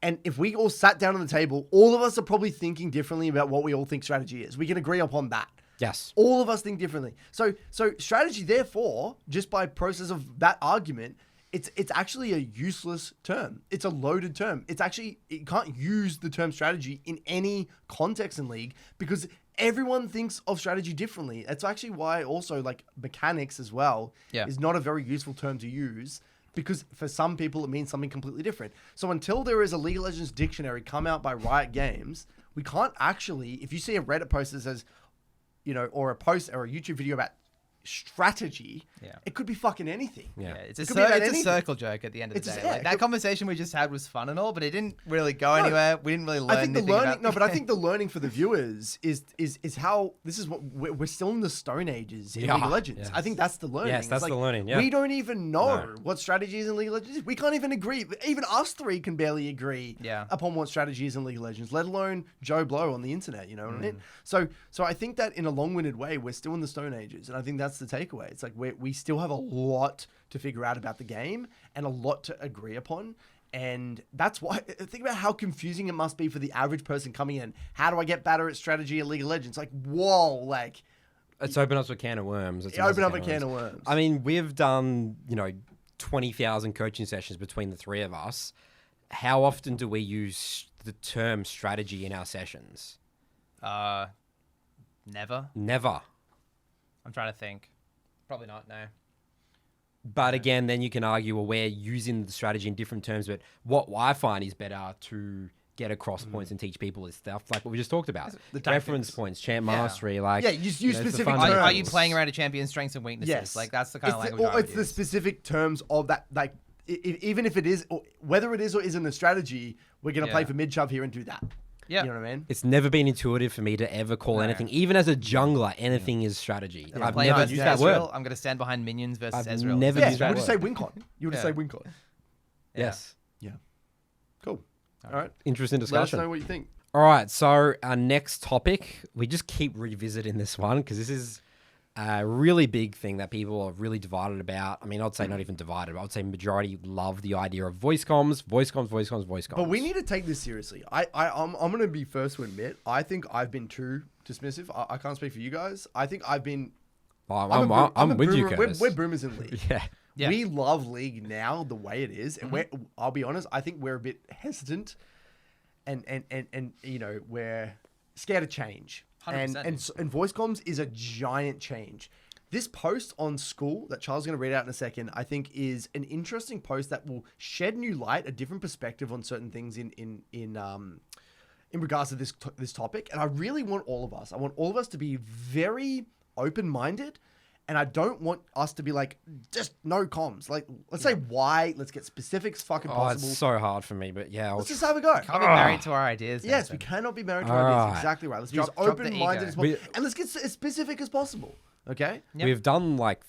[SPEAKER 2] And if we all sat down on the table, all of us are probably thinking differently about what we all think strategy is. We can agree upon that.
[SPEAKER 1] Yes.
[SPEAKER 2] All of us think differently. So strategy, therefore, just by process of that argument, it's actually a useless term. It's a loaded term. You can't use the term strategy in any context in League because everyone thinks of strategy differently. That's actually why also like mechanics as well is not a very useful term to use, because for some people it means something completely different. So until there is a League of Legends dictionary come out by Riot Games, we can't actually, if you see a Reddit post that says, or a post or a YouTube video about strategy, it could be fucking anything.
[SPEAKER 1] Yeah.
[SPEAKER 3] It's a circle joke at the end of the day. Like that conversation we just had was fun and all, but it didn't really go anywhere. We didn't really learn anything about
[SPEAKER 2] but I think the learning for the viewers is how this is what we're still in the Stone Ages in League of Legends.
[SPEAKER 1] Yes.
[SPEAKER 2] I think that's the learning.
[SPEAKER 1] Yes, that's the learning. Yeah.
[SPEAKER 2] We don't even know what strategy is in League of Legends. We can't even agree. Even us three can barely agree upon what strategy is in League of Legends, let alone Joe Blow on the internet. You know what I mean? So I think that in a long-winded way, we're still in the Stone Ages, and I think that's the takeaway. It's like we still have a lot to figure out about the game and a lot to agree upon. And that's why, think about how confusing it must be for the average person coming in. How do I get better at strategy in League of Legends? Like, whoa, like...
[SPEAKER 1] It's opened up a can of worms.
[SPEAKER 2] Open up a can of worms.
[SPEAKER 1] I mean, we've done, 20,000 coaching sessions between the three of us. How often do we use the term strategy in our sessions?
[SPEAKER 3] Never.
[SPEAKER 1] Never.
[SPEAKER 3] I'm trying to think. Probably not, no.
[SPEAKER 1] But again, then you can argue, well, we're using the strategy in different terms, but what I find is better to get across points and teach people is stuff like what we just talked about.
[SPEAKER 2] The
[SPEAKER 1] reference points, champ mastery, like...
[SPEAKER 2] Yeah, you just use specific terms.
[SPEAKER 3] Are you playing around a champion's strengths and weaknesses?
[SPEAKER 2] Yes.
[SPEAKER 3] Like, that's the kind of language I would
[SPEAKER 2] it's the
[SPEAKER 3] use.
[SPEAKER 2] specific terms of that, like, even if it is, or whether it is or isn't a strategy, we're going to play for mid-shove here and do that.
[SPEAKER 3] Yeah.
[SPEAKER 2] You know what I mean?
[SPEAKER 1] It's never been intuitive for me to ever call anything, even as a jungler, anything is strategy.
[SPEAKER 3] If
[SPEAKER 1] I've
[SPEAKER 3] playing
[SPEAKER 1] never
[SPEAKER 3] versus
[SPEAKER 1] used that
[SPEAKER 3] Ezreal,
[SPEAKER 1] word.
[SPEAKER 3] I'm going to stand behind minions versus
[SPEAKER 1] I've
[SPEAKER 3] Ezreal.
[SPEAKER 1] never
[SPEAKER 2] Yeah,
[SPEAKER 1] used
[SPEAKER 2] you
[SPEAKER 1] that
[SPEAKER 2] would just say
[SPEAKER 1] word.
[SPEAKER 2] WinCon. You would just say WinCon.
[SPEAKER 1] Yes.
[SPEAKER 2] Yeah. Cool. All right.
[SPEAKER 1] Interesting
[SPEAKER 2] Let us
[SPEAKER 1] discussion.
[SPEAKER 2] know what you think.
[SPEAKER 1] All right, so our next topic, we just keep revisiting this one because this is a really big thing that people are really divided about. I mean, I'd say not even divided, but I would say majority love the idea of voice comms.
[SPEAKER 2] But we need to take this seriously. I'm going to be first to admit, I think I've been too dismissive. I can't speak for you guys. I think I've been...
[SPEAKER 1] I'm with you,
[SPEAKER 2] boomer.
[SPEAKER 1] Curtis.
[SPEAKER 2] We're boomers in League.
[SPEAKER 1] Yeah.
[SPEAKER 2] We love League now the way it is. And I'll be honest, I think we're a bit hesitant and we're scared of change. And voice comms is a giant change. This post on Skool that Charles is going to read out in a second, I think is an interesting post that will shed new light, a different perspective on certain things in regards to this topic. And I really want all of us. I want all of us to be very open-minded. And I don't want us to be like, just no comms. Like, let's say why. Let's get specifics fucking possible.
[SPEAKER 1] It's so hard for me, but yeah.
[SPEAKER 2] Let's just have a go.
[SPEAKER 3] Can't be married to our ideas.
[SPEAKER 2] Yes, we cannot be married to our ideas. Exactly right. Let's be as
[SPEAKER 3] drop the
[SPEAKER 2] open-minded
[SPEAKER 3] ego.
[SPEAKER 2] as possible. And let's get as specific as possible. Okay?
[SPEAKER 3] Yep.
[SPEAKER 1] We've done like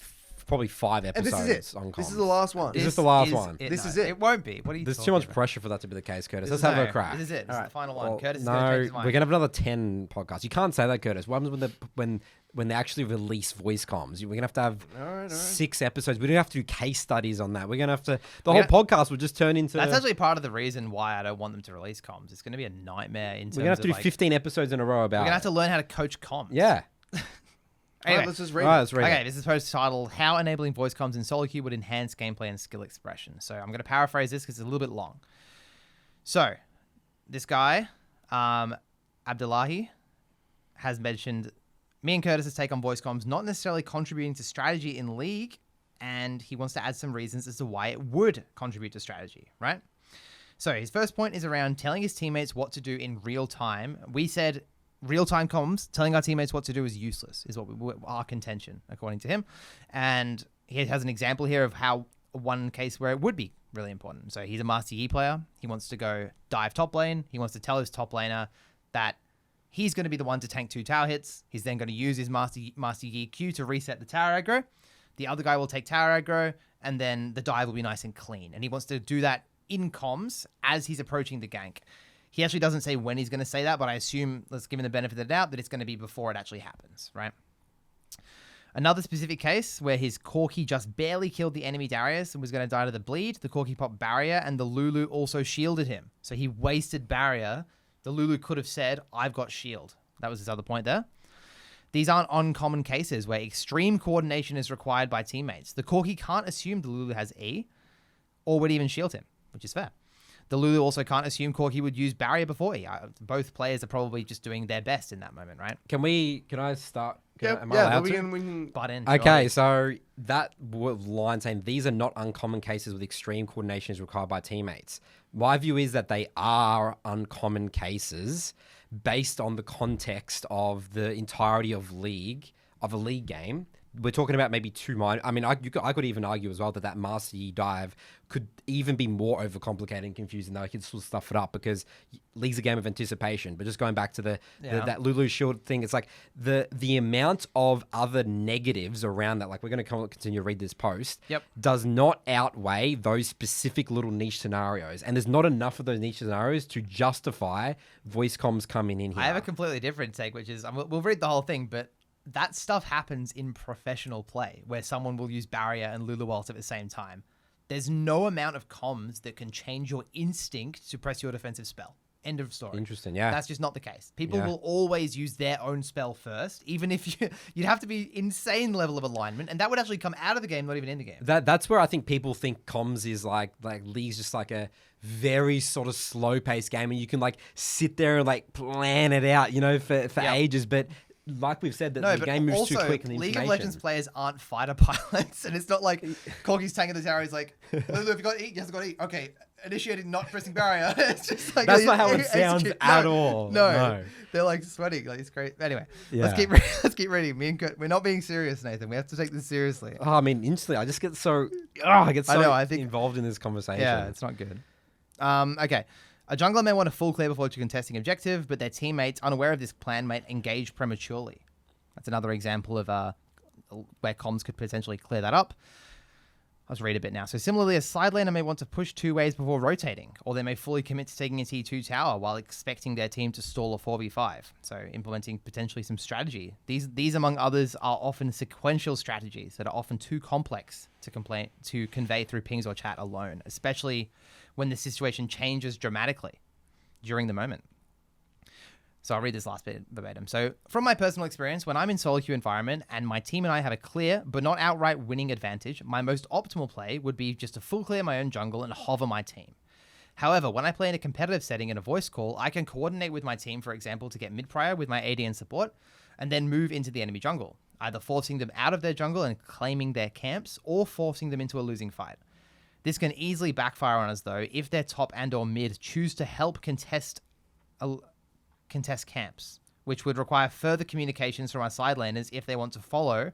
[SPEAKER 1] probably 5
[SPEAKER 2] And
[SPEAKER 1] episodes
[SPEAKER 2] this is it.
[SPEAKER 1] on comms.
[SPEAKER 2] This is the last one.
[SPEAKER 1] Is this the last one?
[SPEAKER 2] This is it.
[SPEAKER 3] It won't be. What are you
[SPEAKER 1] There's
[SPEAKER 3] talking
[SPEAKER 1] too much
[SPEAKER 3] about?
[SPEAKER 1] pressure for that to be the case, Curtis. Let's
[SPEAKER 3] No,
[SPEAKER 1] have a crack.
[SPEAKER 3] This is it. This is the final one.
[SPEAKER 1] Well,
[SPEAKER 3] Curtis is going to change his
[SPEAKER 1] we're
[SPEAKER 3] mind.
[SPEAKER 1] going to have another 10 podcasts. You can't say that, Curtis. What happens when they actually release voice comms? We're going to have
[SPEAKER 2] All right.
[SPEAKER 1] 6 episodes. We don't have to do case studies on that. We're going to have to... The whole podcast will just turn into...
[SPEAKER 3] That's actually part of the reason why I don't want them to release comms. It's going to be a nightmare in terms of
[SPEAKER 1] We're going to have to do 15 episodes in a row about
[SPEAKER 3] We're going to
[SPEAKER 1] it.
[SPEAKER 3] have to learn how to coach comms.
[SPEAKER 1] Yeah.
[SPEAKER 2] All
[SPEAKER 3] Anyway.
[SPEAKER 2] right, let's just read
[SPEAKER 1] All right,
[SPEAKER 2] it.
[SPEAKER 1] let's read
[SPEAKER 3] Okay,
[SPEAKER 1] it.
[SPEAKER 3] this is post titled "How Enabling Voice Comms in SoloQ Would Enhance Gameplay and Skill Expression." So I'm going to paraphrase this because it's a little bit long. So, this guy, Abdullahi, has mentioned me and Curtis's take on voice comms not necessarily contributing to strategy in League, and he wants to add some reasons as to why it would contribute to strategy, right? So his first point is around telling his teammates what to do in real time. We said real-time comms, telling our teammates what to do is useless, is our contention, according to him. And he has an example here of how one case where it would be really important. So he's a Master Yi player. He wants to go dive top lane. He wants to tell his top laner that he's going to be the one to tank 2 tower hits. He's then going to use his Master Yi Q to reset the tower aggro. The other guy will take tower aggro, and then the dive will be nice and clean. And he wants to do that in comms as he's approaching the gank. He actually doesn't say when he's going to say that, but I assume, let's give him the benefit of the doubt, that it's going to be before it actually happens, right? Another specific case where his Corki just barely killed the enemy Darius and was going to die to the bleed. The Corki popped barrier, and the Lulu also shielded him. So he wasted barrier. The Lulu could have said, I've got shield. That was his other point there. These aren't uncommon cases where extreme coordination is required by teammates. The Corki can't assume the Lulu has E or would even shield him, which is fair. The Lulu also can't assume Corki would use barrier before E. Both players are probably just doing their best in that moment, right?
[SPEAKER 1] Can I start? Am I
[SPEAKER 2] Yeah,
[SPEAKER 1] allowed
[SPEAKER 2] we
[SPEAKER 1] to?
[SPEAKER 2] can
[SPEAKER 3] Butt in.
[SPEAKER 1] Okay, so that line saying these are not uncommon cases with extreme coordination is required by teammates. My view is that they are uncommon cases based on the context of the entirety of a league game. We're talking about maybe 2 minor. I mean, I could even argue as well that Master Yi dive could even be more overcomplicated and confusing, though. I could still stuff it up because League's a game of anticipation. But just going back to that Lulu shield thing, it's like the amount of other negatives around that, like we're going to continue to read this post, does not outweigh those specific little niche scenarios. And there's not enough of those niche scenarios to justify voice comms coming in here.
[SPEAKER 3] I have a completely different take, which is, we'll read the whole thing, but that stuff happens in professional play where someone will use barrier and Lulu ult at the same time. There's no amount of comms that can change your instinct to press your defensive spell. End of story.
[SPEAKER 1] Interesting, yeah.
[SPEAKER 3] That's just not the case. People will always use their own spell first, even if you'd have to be insane level of alignment, and that would actually come out of the game, not even in the game.
[SPEAKER 1] That's where I think people think comms is like League's just like a very sort of slow paced game, and you can like sit there and like plan it out, for ages, but like we've said, that the game moves too quick. And the
[SPEAKER 3] League of Legends players aren't fighter pilots, and it's not like Corki's tanking the tower. He's like, Lulu, if you got E, you have got E. Okay, initiating not pressing barrier. It's just like
[SPEAKER 1] that's not how it sounds at all.
[SPEAKER 3] No, they're like sweating. Like it's great. Anyway, let's keep reading. Me and Kurt, we're not being serious, Nathan. We have to take this seriously.
[SPEAKER 1] Oh, I mean, instantly, I just get so I think involved in this conversation.
[SPEAKER 3] Yeah, it's not good. Okay. A jungler may want a full clear before contesting objective, but their teammates, unaware of this plan, might engage prematurely. That's another example of where comms could potentially clear that up. Let's read a bit now. So similarly, a side laner may want to push 2 ways before rotating, or they may fully commit to taking a T2 tower while expecting their team to stall a 4v5. So implementing potentially some strategy. These among others, are often sequential strategies that are often too complex to convey through pings or chat alone, especially when the situation changes dramatically during the moment. So I'll read this last bit verbatim. So from my personal experience, when I'm in SoloQ environment and my team and I have a clear but not outright winning advantage, my most optimal play would be just to full clear my own jungle and hover my team. However, when I play in a competitive setting in a voice call, I can coordinate with my team, for example, to get mid-prior with my AD and support, and then move into the enemy jungle, either forcing them out of their jungle and claiming their camps, or forcing them into a losing fight. This can easily backfire on us, though, if their top and or mid choose to help contest camps, which would require further communications from our side laners if they want to follow,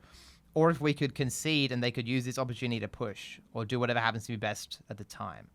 [SPEAKER 3] or if we could concede and they could use this opportunity to push, or do whatever happens to be best at the time.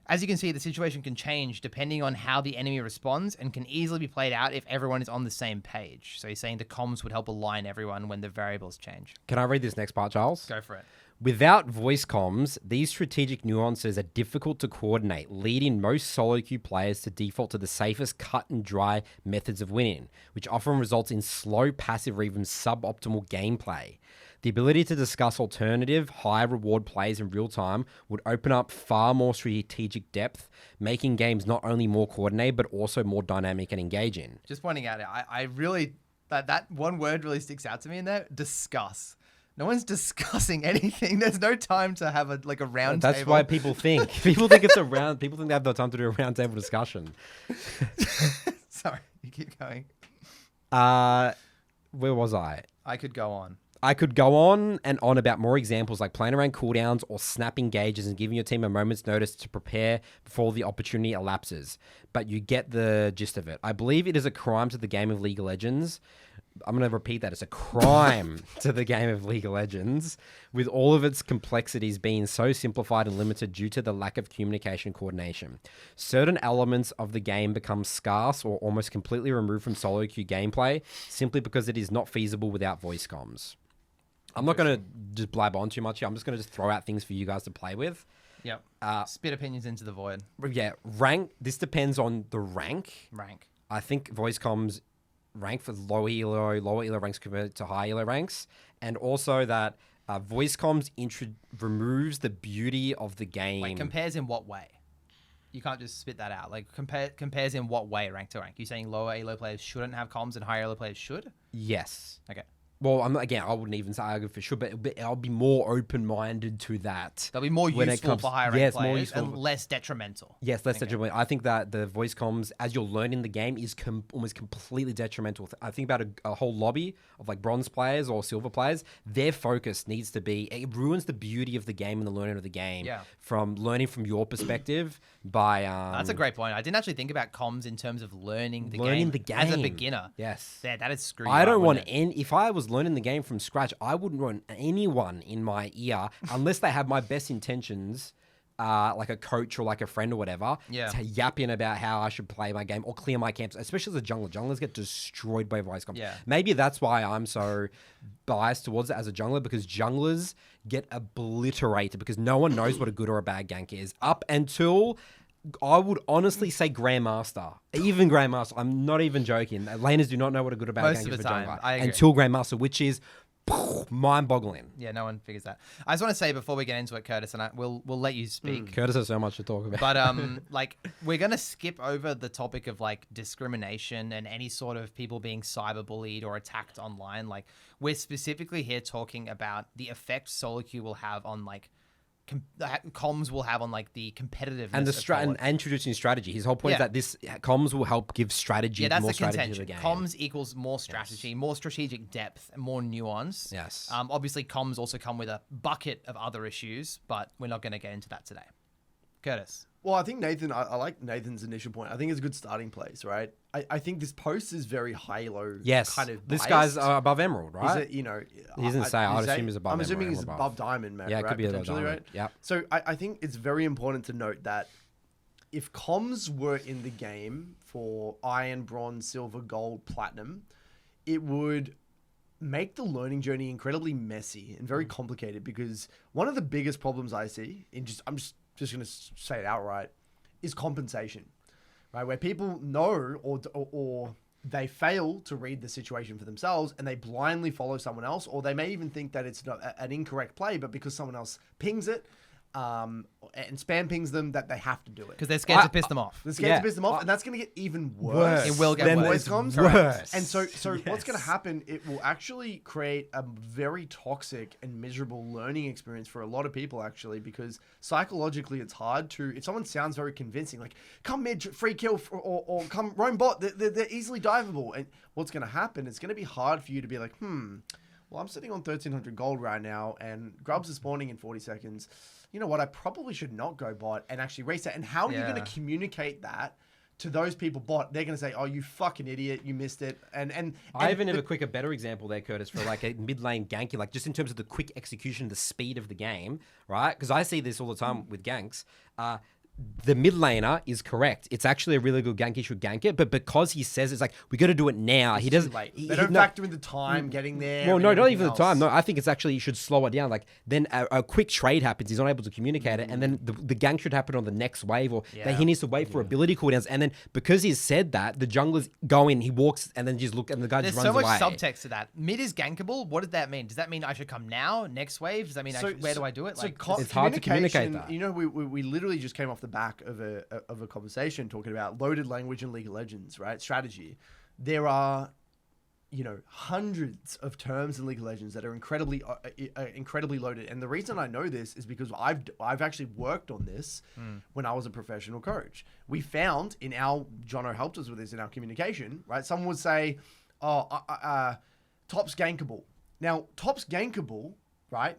[SPEAKER 3] As you can see, the situation can change depending on how the enemy responds and can easily be played out if everyone is on the same page. So he's saying the comms would help align everyone when the variables change.
[SPEAKER 1] Can I read this next part, Charles?
[SPEAKER 3] Go for it.
[SPEAKER 1] Without voice comms, these strategic nuances are difficult to coordinate, leading most SoloQ players to default to the safest cut and dry methods of winning, which often results in slow, passive, or even suboptimal gameplay. The ability to discuss alternative, high reward plays in real time would open up far more strategic depth, making games not only more coordinated, but also more dynamic and engaging.
[SPEAKER 3] Just pointing out, I really, that one word really sticks out to me in there, discuss. No one's discussing anything. There's no time to have a round table.
[SPEAKER 1] That's why people think. People think it's a round. People think they have the time to do a round table discussion.
[SPEAKER 3] Sorry, you keep going.
[SPEAKER 1] Where was I?
[SPEAKER 3] I could go on.
[SPEAKER 1] I could go on and on about more examples like playing around cooldowns or snapping gauges and giving your team a moment's notice to prepare before the opportunity elapses. But you get the gist of it. I believe it is a crime to the game of League of Legends. I'm going to repeat that. It's a crime to the game of League of Legends, with all of its complexities being so simplified and limited due to the lack of communication and coordination. Certain elements of the game become scarce or almost completely removed from SoloQ gameplay simply because it is not feasible without voice comms. I'm not going to just blab on too much here. I'm just going to just throw out things for you guys to play with.
[SPEAKER 3] Yep. Spit opinions into the void.
[SPEAKER 1] Yeah, rank. This depends on the rank.
[SPEAKER 3] Rank.
[SPEAKER 1] I think voice comms rank for lower elo ranks compared to high elo ranks, and also that voice comms removes the beauty of the game.
[SPEAKER 3] Like, compares in what way? You can't just spit that out. Like, compares in what way, rank to rank? You saying lower elo players shouldn't have comms and higher elo players should?
[SPEAKER 1] Yes.
[SPEAKER 3] Okay.
[SPEAKER 1] Well, I wouldn't even say argue for sure, but I'll be more open-minded to that.
[SPEAKER 3] They'll be more useful for higher rank players,
[SPEAKER 1] more useful,
[SPEAKER 3] and less detrimental.
[SPEAKER 1] Yes, less detrimental. I think that the voice comms, as you're learning the game, is almost completely detrimental. I think about a whole lobby of like bronze players or silver players. Their focus needs to be, it ruins the beauty of the game and the learning of the game.
[SPEAKER 3] Yeah.
[SPEAKER 1] From learning from your perspective by...
[SPEAKER 3] That's a great point. I didn't actually think about comms in terms of learning the game as a beginner.
[SPEAKER 1] Yes.
[SPEAKER 3] Yeah, that is screwed.
[SPEAKER 1] I don't want if I was learning the game from scratch, I wouldn't want anyone in my ear unless they have my best intentions, like a coach or like a friend or whatever, to yapping about how I should play my game or clear my camps, especially as a jungler. Junglers get destroyed by voice comms.
[SPEAKER 3] Yeah.
[SPEAKER 1] Maybe that's why I'm so biased towards it as a jungler, because junglers get obliterated because no one knows what a good or a bad gank is up until... I would honestly say Grandmaster. Even Grandmaster. I'm not even joking. Laners do not know what a good or bad gank is for jungler. Until Grandmaster, which is mind-boggling.
[SPEAKER 3] Yeah, no one figures that. I just want to say before we get into it, Curtis, and we'll let you speak.
[SPEAKER 1] Curtis has so much to talk about.
[SPEAKER 3] But like, we're gonna skip over the topic of like discrimination and any sort of people being cyberbullied or attacked online. Like, we're specifically here talking about the effect SoloQ will have on like comms will have on like the competitiveness
[SPEAKER 1] and the and introducing strategy. His whole point is that this comms will help give strategy.
[SPEAKER 3] Yeah, that's
[SPEAKER 1] more
[SPEAKER 3] the
[SPEAKER 1] strategy
[SPEAKER 3] contention.
[SPEAKER 1] to the game.
[SPEAKER 3] Comms equals more strategy, more strategic depth, and more nuance.
[SPEAKER 1] Yes.
[SPEAKER 3] Obviously, comms also come with a bucket of other issues, but we're not going to get into that today. Curtis.
[SPEAKER 2] Well, I think Nathan, I like Nathan's initial point. I think it's a good starting place, right? I think this post is very high-low kind of
[SPEAKER 1] This
[SPEAKER 2] biased.
[SPEAKER 1] guy's above Emerald, right?
[SPEAKER 2] Is it,
[SPEAKER 1] he doesn't say. I'd assume he's above
[SPEAKER 2] I'm assuming
[SPEAKER 1] Emerald.
[SPEAKER 2] he's above Diamond, man.
[SPEAKER 1] Yeah, it
[SPEAKER 2] right?
[SPEAKER 1] could be above
[SPEAKER 2] Potentially,
[SPEAKER 1] Diamond.
[SPEAKER 2] right?
[SPEAKER 1] Yeah.
[SPEAKER 2] So I think it's very important to note that if comms were in the game for Iron, Bronze, Silver, Gold, Platinum, it would make the learning journey incredibly messy and very complicated, because one of the biggest problems I see I'm just going to say it outright, is compensation, right? Where people know or they fail to read the situation for themselves and they blindly follow someone else, or they may even think that it's not an incorrect play, but because someone else pings it, and spam pings them that they have to do it.
[SPEAKER 3] Because they're scared to piss them off.
[SPEAKER 2] They're scared to piss them off, and that's going to get even worse.
[SPEAKER 3] It will get worse.
[SPEAKER 2] Comms. And so
[SPEAKER 1] Yes.
[SPEAKER 2] what's going to happen, it will actually create a very toxic and miserable learning experience for a lot of people, actually, because psychologically it's hard to, if someone sounds very convincing, like, come mid, free kill, or come roam bot, they're easily diveable. And what's going to happen, it's going to be hard for you to be like, well, I'm sitting on 1,300 gold right now, and grubs are spawning in 40 seconds. You know what? I probably should not go bot and actually reset. And how are you going to communicate that to those people bot? They're going to say, "Oh, you fucking idiot! You missed it." And
[SPEAKER 1] I even have a better example there, Curtis, for like a mid lane ganky, like just in terms of the quick execution, the speed of the game, right? Because I see this all the time with ganks. The mid laner is correct. It's actually a really good gank. He should gank it, but because he says it's like we got to do it now, he doesn't.
[SPEAKER 2] They don't factor in the time getting there.
[SPEAKER 1] Well, no, not even the time. No, I think it's actually you should slow it down. Like then a quick trade happens. He's not able to communicate it, and then the gank should happen on the next wave, or that he needs to wait for ability cooldowns. And then because he's said that, the junglers go in, he walks, and then just look, and the guy just runs away.
[SPEAKER 3] There's so much subtext to that. Mid is gankable. What does that mean? Does that mean I should come now? Next wave? Does that mean where do I do it?
[SPEAKER 2] So
[SPEAKER 1] it's hard to communicate that.
[SPEAKER 2] You know, we literally just came off the back of a conversation talking about loaded language in League of Legends, right? Strategy. There are, hundreds of terms in League of Legends that are incredibly loaded. And the reason I know this is because I've actually worked on this when I was a professional coach. We found Jono helped us with this in our communication, right? Someone would say, top's gankable. Now, top's gankable, right,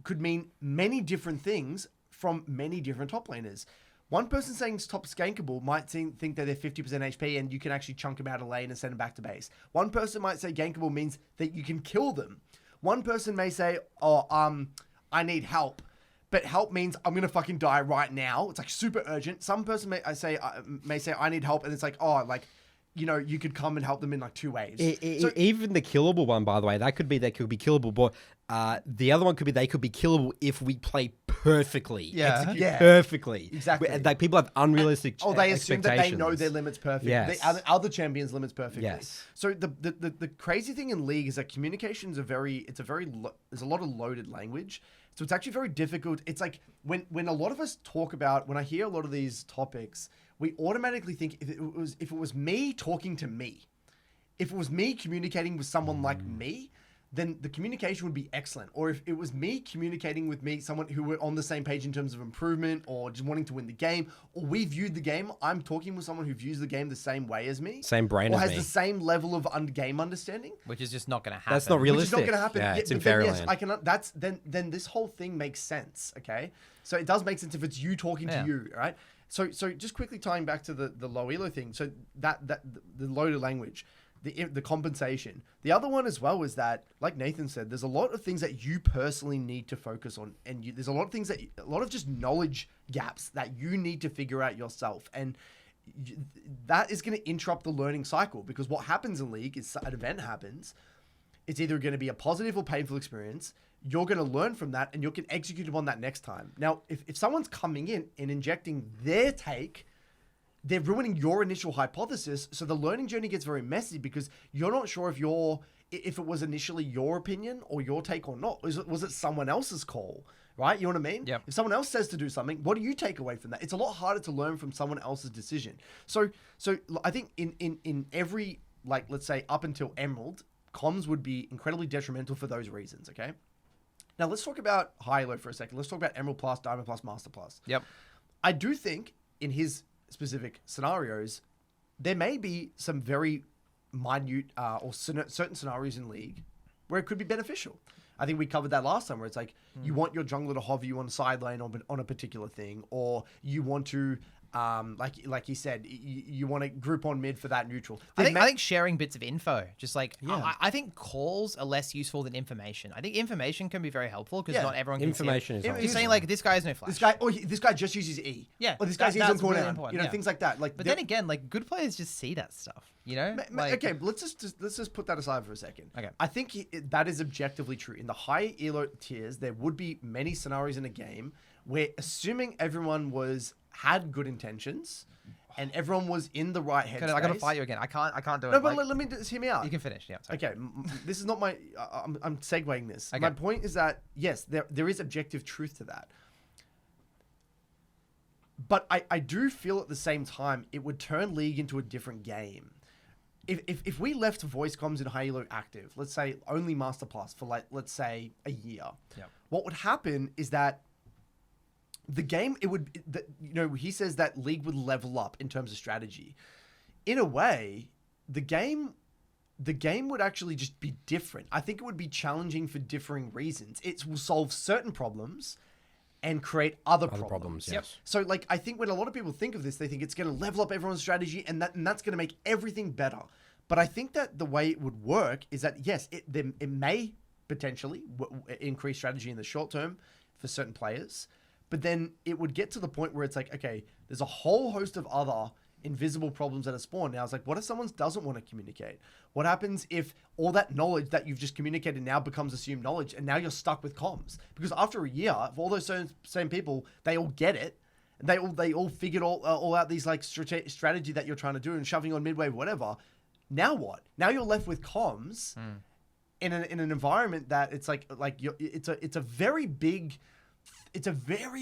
[SPEAKER 2] could mean many different things from many different top laners. One person saying top's gankable might think that they're 50% HP and you can actually chunk them out of lane and send them back to base. One person might say gankable means that you can kill them. One person may say, I need help. But help means I'm going to fucking die right now. It's like super urgent. Some person may say I need help, and it's like, you could come and help them in like 2 ways.
[SPEAKER 1] Even the killable one, by the way, they could be killable, but the other one could be they could be killable if we play perfectly. Execute perfectly.
[SPEAKER 2] Exactly.
[SPEAKER 1] Like people have unrealistic
[SPEAKER 2] they assume that they know their limits perfectly.
[SPEAKER 1] Yes.
[SPEAKER 2] The other champions' limits perfectly.
[SPEAKER 1] Yes.
[SPEAKER 2] So the crazy thing in League is that communication is there's a lot of loaded language. So it's actually very difficult. It's like when a lot of us talk about, when I hear a lot of these topics, we automatically think if it was me talking to me, if it was me communicating with someone like me, then the communication would be excellent. Or if it was me communicating with someone who were on the same page in terms of improvement or just wanting to win the game, or we viewed the game, I'm talking with someone who views the game the same way as me.
[SPEAKER 1] Same brain as me.
[SPEAKER 2] Or has the same level of game understanding.
[SPEAKER 3] Which is just not going to happen.
[SPEAKER 1] That's not realistic.
[SPEAKER 2] Which is not going to happen.
[SPEAKER 1] Yeah, it's in
[SPEAKER 2] fairyland. Then this whole thing makes sense, okay? So it does make sense if it's you talking to you, right? So just quickly tying back to the low elo thing. So that the loaded language, the compensation. The other one as well is that, like Nathan said, there's a lot of things that you personally need to focus on, and there's a lot of just knowledge gaps that you need to figure out yourself, and that is going to interrupt the learning cycle, because what happens in League is an event happens. It's either going to be a positive or painful experience. You're going to learn from that, and you can execute upon that next time. Now, if someone's coming in and injecting their take, they're ruining your initial hypothesis. So the learning journey gets very messy, because you're not sure if it was initially your opinion or your take or not. Was it someone else's call? Right? You know what I mean?
[SPEAKER 3] Yep.
[SPEAKER 2] If someone else says to do something, what do you take away from that? It's a lot harder to learn from someone else's decision. So I think in every, like, let's say up until Emerald, comms would be incredibly detrimental for those reasons, okay? Now, let's talk about high-low for a second. Let's talk about Emerald Plus, Diamond Plus, Master Plus.
[SPEAKER 3] Yep.
[SPEAKER 2] I do think in his specific scenarios, there may be some very minute or certain scenarios in League where it could be beneficial. I think we covered that last time, where it's like you want your jungler to hover you on a side lane on a particular thing, or you want to... like he said, you want to group on mid for that neutral.
[SPEAKER 3] I think sharing bits of info, just like, I think calls are less useful than information. I think information can be very helpful, because not everyone can
[SPEAKER 1] information
[SPEAKER 3] see it.
[SPEAKER 1] is
[SPEAKER 3] You're saying like, this guy has no flash.
[SPEAKER 2] This guy just uses E.
[SPEAKER 3] Yeah.
[SPEAKER 2] Or this guy's E's on cooldown.
[SPEAKER 3] Really
[SPEAKER 2] things like that.
[SPEAKER 3] But then again, like, good players just see that stuff,
[SPEAKER 2] okay, let's just put that aside for a second.
[SPEAKER 3] Okay.
[SPEAKER 2] I think that is objectively true. In the high elo tiers, there would be many scenarios in a game where, assuming everyone had good intentions and everyone was in the right headspace.
[SPEAKER 3] I gotta fight you again. I can't do it.
[SPEAKER 2] No, but let me just hear me out.
[SPEAKER 3] You can finish. Yeah. Sorry.
[SPEAKER 2] Okay. This is not I'm segueing this.
[SPEAKER 3] Okay.
[SPEAKER 2] My point is that, yes, there is objective truth to that. But I do feel at the same time it would turn League into a different game. If we left voice comms in Halo active, let's say only Master Plus for like, let's say a year, what would happen is that the game, he says that League would level up in terms of strategy. In a way, the game would actually just be different. I think it would be challenging for differing reasons. It will solve certain problems and create other problems.
[SPEAKER 1] Yes.
[SPEAKER 2] So like, I think when a lot of people think of this, they think it's going to level up everyone's strategy and that's going to make everything better. But I think that the way it would work is that, yes, it may potentially increase strategy in the short term for certain players, but then it would get to the point where it's like, okay, there's a whole host of other invisible problems that are spawned. Now it's like, what if someone doesn't want to communicate? What happens if all that knowledge that you've just communicated now becomes assumed knowledge and now you're stuck with comms? Because after a year, if all those same people, they all get it, and they all figured all out these like strategy that you're trying to do and shoving on midway, whatever. Now what? Now you're left with comms in an environment that it's it's a very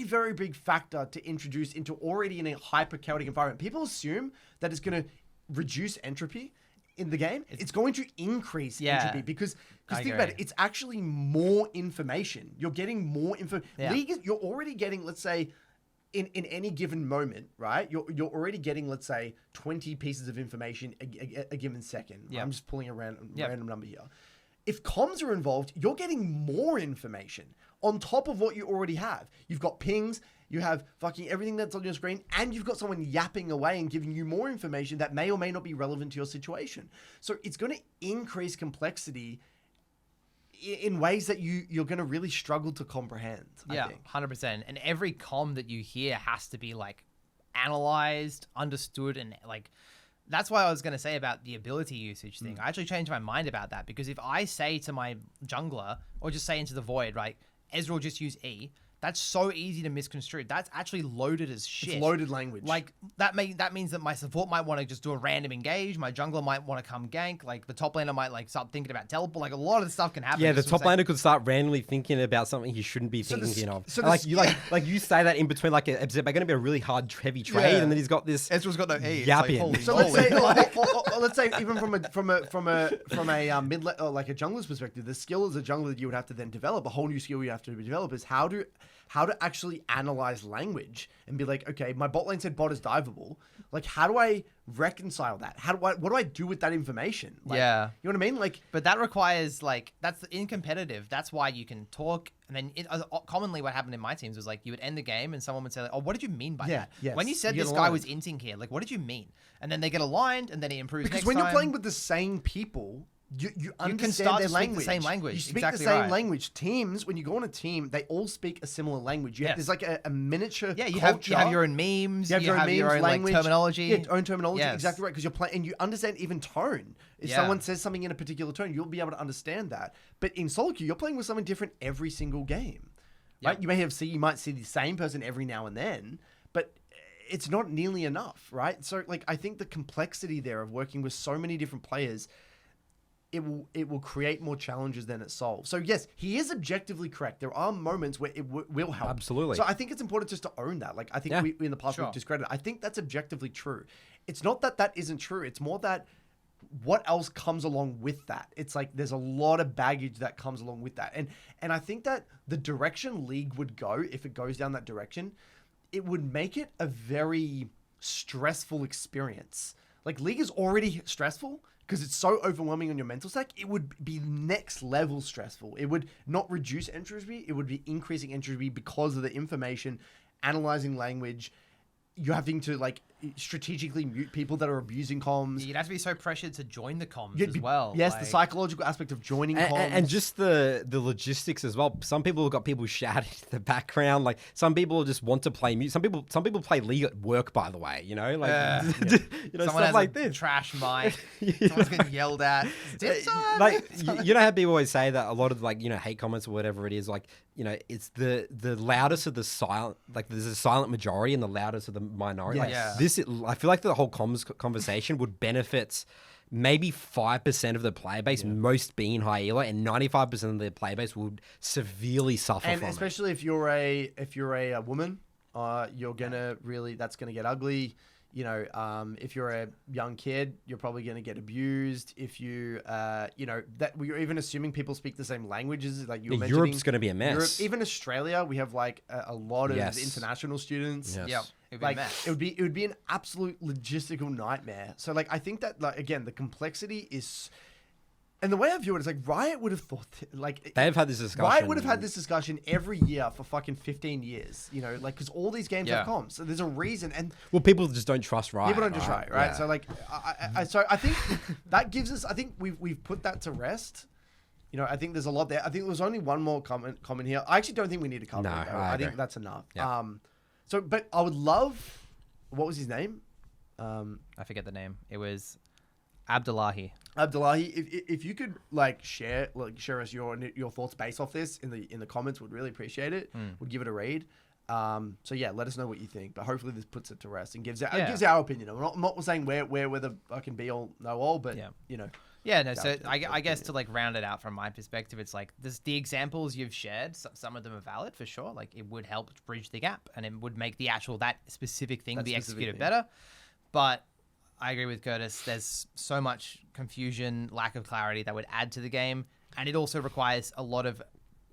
[SPEAKER 2] very big factor to introduce into already in a hyper chaotic environment. People assume that it's going to reduce entropy in the game. It's going to increase entropy because think about it, it's actually more information. You're getting more info. League, you're already getting, let's say, in any given moment, right? You're already getting, let's say, 20 pieces of information a given second. I'm just pulling a random number here. If comms are involved, you're getting more information on top of what you already have. You've got pings, you have fucking everything that's on your screen, and you've got someone yapping away and giving you more information that may or may not be relevant to your situation. So it's going to increase complexity in ways that you're going to really struggle to comprehend. I think.
[SPEAKER 3] 100%. And every comm that you hear has to be like analyzed, understood, and like, that's why I was going to say about the ability usage thing. I actually changed my mind about that, because if I say to my jungler, or just say into the void, right, Ezra will just use E, that's so easy to misconstrue. That's actually loaded as shit.
[SPEAKER 2] It's loaded language.
[SPEAKER 3] Like, that means that my support might want to just do a random engage, my jungler might want to come gank, like the top laner might like start thinking about teleport, like a lot of stuff can happen.
[SPEAKER 1] Yeah, the top laner could start randomly thinking about something he shouldn't be thinking of. So you say that in between, like it's going to be a really hard heavy trade, and then he's got this.
[SPEAKER 3] Ezra's got no E.
[SPEAKER 1] Yapping.
[SPEAKER 2] So let's say even from a mid like a jungler's perspective, the skill as a jungler that you would have to then develop, a whole new skill you have to develop is how to actually analyze language and be like, okay, my bot lane said bot is diveable. Like, how do I reconcile that? What do I do with that information? Like, you know what I mean? Like,
[SPEAKER 3] but that requires that's in competitive. That's why you can talk. And then commonly what happened in my teams was like, you would end the game and someone would say, like, oh, what did you mean by that?
[SPEAKER 2] Yes.
[SPEAKER 3] When you said this guy was inting here, like, what did you mean? And then they get aligned and then he improves
[SPEAKER 2] because
[SPEAKER 3] next
[SPEAKER 2] when
[SPEAKER 3] time.
[SPEAKER 2] you're playing with the same people, you understand
[SPEAKER 3] can start
[SPEAKER 2] their
[SPEAKER 3] to speak
[SPEAKER 2] language.
[SPEAKER 3] the same language.
[SPEAKER 2] You speak
[SPEAKER 3] Exactly
[SPEAKER 2] the same
[SPEAKER 3] right.
[SPEAKER 2] language. Teams, when you go on a team, they all speak a similar language. There's like a miniature
[SPEAKER 3] you
[SPEAKER 2] culture.
[SPEAKER 3] have your own memes.
[SPEAKER 2] You have your own
[SPEAKER 3] language, like, terminology.
[SPEAKER 2] Yeah, own terminology.
[SPEAKER 3] Yes.
[SPEAKER 2] Exactly right. Because you're playing, and you understand even tone. If someone says something in a particular tone, you'll be able to understand that. But in SoloQ, you're playing with something different every single game. Right? You might see the same person every now and then, but it's not nearly enough, right? So, like, I think the complexity there of working with so many different players, it will create more challenges than it solves. So yes, he is objectively correct. There are moments where it will help.
[SPEAKER 1] Absolutely.
[SPEAKER 2] So I think it's important just to own that. Like, I think we in the past we've discredited. I think that's objectively true. It's not that isn't true. It's more that what else comes along with that. It's like there's a lot of baggage that comes along with that. And I think that the direction League would go, if it goes down that direction, it would make it a very stressful experience. Like, League is already stressful because it's so overwhelming on your mental stack. It would be next level stressful. It would not reduce entropy. It would be increasing entropy because of the information, analyzing language. You're having to like strategically mute people that are abusing comms.
[SPEAKER 3] You'd have to be so pressured to join the comms as well.
[SPEAKER 2] Yes, the psychological aspect of joining comms.
[SPEAKER 1] And just the logistics as well. Some people have got people shouting in the background. Like, some people just want to play music. Some people play League at work, by the way, you know? Like,
[SPEAKER 3] you know,
[SPEAKER 1] someone stuff like this.
[SPEAKER 3] Trash mic. Someone's getting yelled at.
[SPEAKER 1] Like, you know how people always say that a lot of, like, you know, hate comments or whatever it is, like, you know, it's the loudest of the silent, like, there's a silent majority and the loudest of the minority.
[SPEAKER 2] Yes.
[SPEAKER 1] Like, I feel like the whole comms conversation would benefit maybe 5% of the player base, most being high elo, and 95% of the player base would severely suffer from
[SPEAKER 2] especially if you're a woman. that's gonna get ugly. You know, if you're a young kid, you're probably going to get abused. If you, that we're even assuming people speak the same languages, like you were mentioning.
[SPEAKER 1] Europe's going to be a mess.
[SPEAKER 2] Europe, even Australia, we have like a lot of international students.
[SPEAKER 1] Yes.
[SPEAKER 3] Yep. It'd be
[SPEAKER 2] Like
[SPEAKER 3] a mess.
[SPEAKER 2] it would be an absolute logistical nightmare. So like I think that like again the complexity is. And the way I view it is like Riot would have thought
[SPEAKER 1] they've had this discussion.
[SPEAKER 2] Riot would have had this discussion every year for fucking 15 years, you know, like because all these games have comms, so there's a reason. And
[SPEAKER 1] well, people just don't trust Riot.
[SPEAKER 2] People don't just Riot, right?
[SPEAKER 1] Yeah.
[SPEAKER 2] So like, so I think that gives us. I think we've put that to rest. You know, I think there's a lot there. I think there was only one more comment here. I actually don't think we need to cover it. I think that's enough.
[SPEAKER 1] Yeah.
[SPEAKER 2] So, but I would love. What was his name?
[SPEAKER 3] I forget the name. It was Abdullahi.
[SPEAKER 2] If you could share us your thoughts based off this in the comments, would really appreciate it. Would give it a read. So yeah, let us know what you think. But hopefully this puts it to rest and gives our opinion. I'm not saying we're the fucking be all know all, but you know.
[SPEAKER 3] Yeah, no. So I guess to like round it out from my perspective, it's like the examples you've shared. Some of them are valid for sure. Like it would help bridge the gap, and it would make that specific thing be executed better. But I agree with Curtis. There's so much confusion, lack of clarity that would add to the game. And it also requires a lot of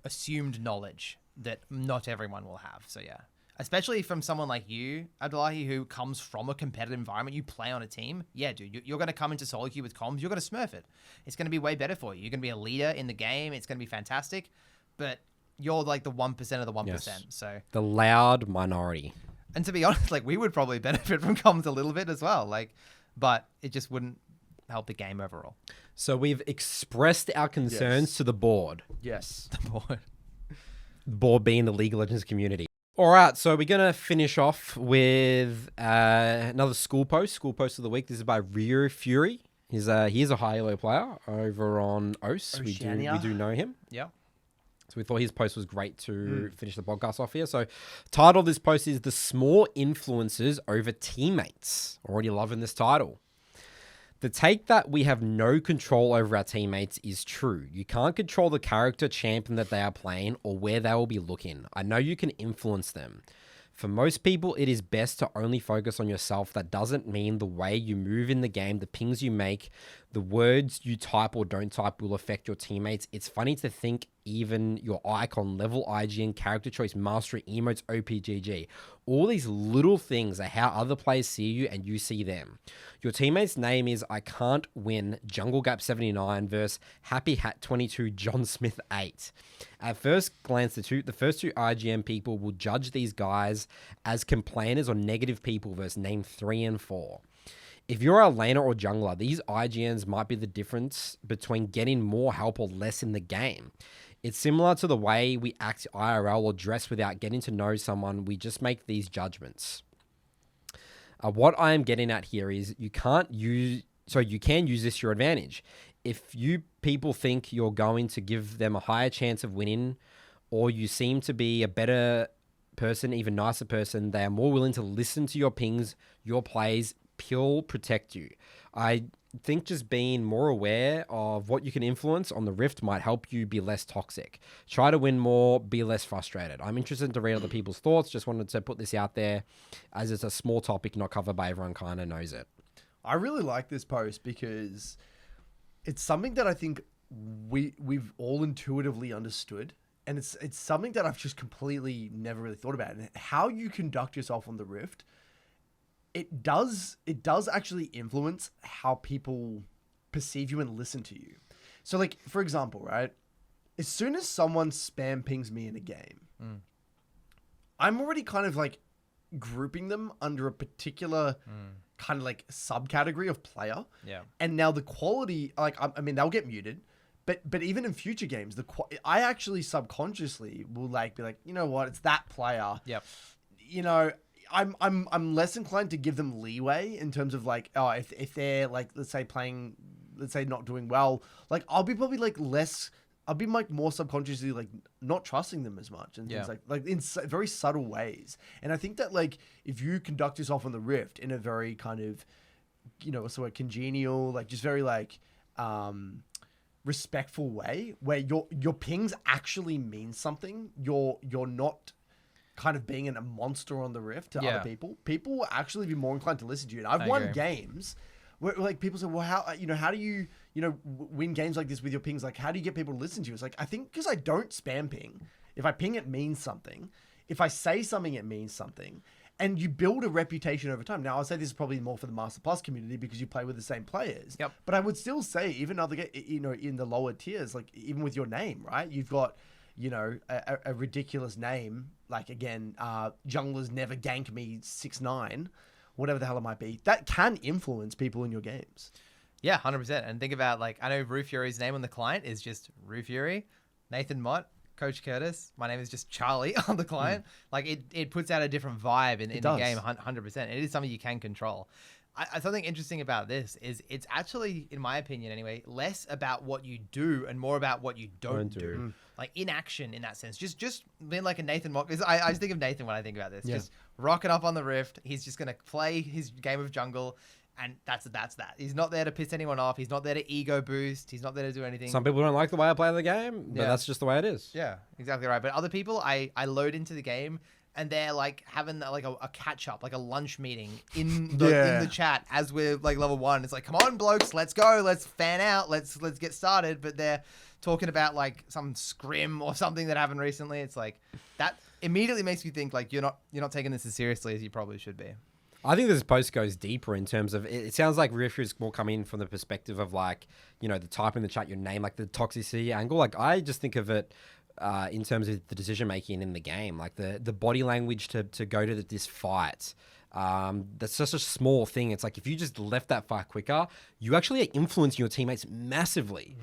[SPEAKER 3] assumed knowledge that not everyone will have. So yeah, especially from someone like you, Abdullahi, who comes from a competitive environment, you play on a team. Yeah, dude, you're going to come into SoloQ with comms. You're going to smurf it. It's going to be way better for you. You're going to be a leader in the game. It's going to be fantastic. But you're like the 1% of the 1%.
[SPEAKER 1] Yes.
[SPEAKER 3] So
[SPEAKER 1] the loud minority.
[SPEAKER 3] And to be honest, like we would probably benefit from comms a little bit as well. Like, but it just wouldn't help the game overall.
[SPEAKER 1] So we've expressed our concerns to the board.
[SPEAKER 2] Yes.
[SPEAKER 3] The board.
[SPEAKER 1] The board being the League of Legends community. All right, so we're going to finish off with another Skool post of the week. This is by Reufury. He is a high elo player over on OS. We do know him.
[SPEAKER 3] Yeah.
[SPEAKER 1] So we thought his post was great to finish the podcast off here. So title of this post is The Small Influences Over Teammates. Already loving this title. The take that we have no control over our teammates is true. You can't control the character champion that they are playing or where they will be looking. I know you can influence them. For most people, it is best to only focus on yourself. That doesn't mean the way you move in the game, the pings you make, the words you type or don't type will affect your teammates. It's funny to think even your icon, level IGN, character choice, mastery, emotes, OPGG. All these little things are how other players see you and you see them. Your teammate's name is I Can't Win Jungle Gap 79 versus Happy Hat 22 John Smith 8. At first glance, the first two IGN people will judge these guys as complainers or negative people versus name 3 and 4. If you're a laner or jungler, these IGNs might be the difference between getting more help or less in the game. It's similar to the way we act IRL or dress without getting to know someone. We just make these judgments. What I am getting at here is you can use this to your advantage. If you people think you're going to give them a higher chance of winning, or you seem to be a better person, even nicer person, they are more willing to listen to your pings, your plays, protect you. I think just being more aware of what you can influence on the Rift might help you be less toxic. Try to win more, be less frustrated. I'm interested to read other people's thoughts. Just wanted to put this out there as it's a small topic not covered by everyone kind of knows it.
[SPEAKER 2] I really like this post because it's something that I think we've all intuitively understood. And it's something that I've just completely never really thought about. And how you conduct yourself on the Rift, it does actually influence how people perceive you and listen to you. So like, for example, right? As soon as someone spam pings me in a game, I'm already kind of like grouping them under a particular kind of like subcategory of player.
[SPEAKER 3] Yeah.
[SPEAKER 2] And now the quality, like, I mean, they'll get muted, but even in future games, I actually subconsciously will like be like, you know what? It's that player.
[SPEAKER 3] Yep.
[SPEAKER 2] You know, I'm less inclined to give them leeway in terms of like, oh, if they're like, let's say not doing well, like I'll be probably like I'll be like more subconsciously like not trusting them as much and things like in very subtle ways. And I think that like if you conduct yourself on the Rift in a very kind of, you know, sort of congenial, like just very like respectful way where your pings actually mean something, you're not kind of being a monster on the Rift to
[SPEAKER 3] Yeah.
[SPEAKER 2] other people, people will actually be more inclined to listen to you. And I've
[SPEAKER 3] I
[SPEAKER 2] won
[SPEAKER 3] agree.
[SPEAKER 2] games where like people say, well, how do you, win games like this with your pings? Like, how do you get people to listen to you? It's like, I think because I don't spam ping. If I ping, it means something. If I say something, it means something. And you build a reputation over time. Now, I'll say this is probably more for the Master Plus community because you play with the same players.
[SPEAKER 3] Yep.
[SPEAKER 2] But I would still say, even in the lower tiers, like even with your name, right? You've got, a ridiculous name. Like again, junglers never gank me 6'9", whatever the hell it might be. That can influence people in your games.
[SPEAKER 3] Yeah, 100%. And think about, like, I know Reufury's name on the client is just Reufury, Nathan Mott, Coach Curtis. My name is just Charlie on the client. Like, it puts out a different vibe in the game, 100%. It is something you can control. Something interesting about this is it's actually, in my opinion anyway, less about what you do and more about what you don't do. Like, inaction in that sense. Just being like a Nathan Mott. I just think of Nathan when I think about this.
[SPEAKER 2] Yeah.
[SPEAKER 3] Just rocking up on the Rift. He's just going to play his game of jungle. And that's that. He's not there to piss anyone off. He's not there to ego boost. He's not there to do anything.
[SPEAKER 1] Some people don't like the way I play the game, but that's just the way it is.
[SPEAKER 3] Yeah, exactly right. But other people, I load into the game and they're like having like a catch up, like a lunch meeting in the chat as we're like level 1. It's like, come on, blokes, let's go, let's fan out, let's get started. But they're talking about like some scrim or something that happened recently. It's like that immediately makes me think like you're not taking this as seriously as you probably should be.
[SPEAKER 1] I think this post goes deeper in terms of, it sounds like Reufury is more coming in from the perspective of like, the type in the chat, your name, like the toxicity angle. Like I just think of it in terms of the decision making in the game, like the body language to go to this fight. That's just a small thing. It's like if you just left that fight quicker, you actually are influencing your teammates massively.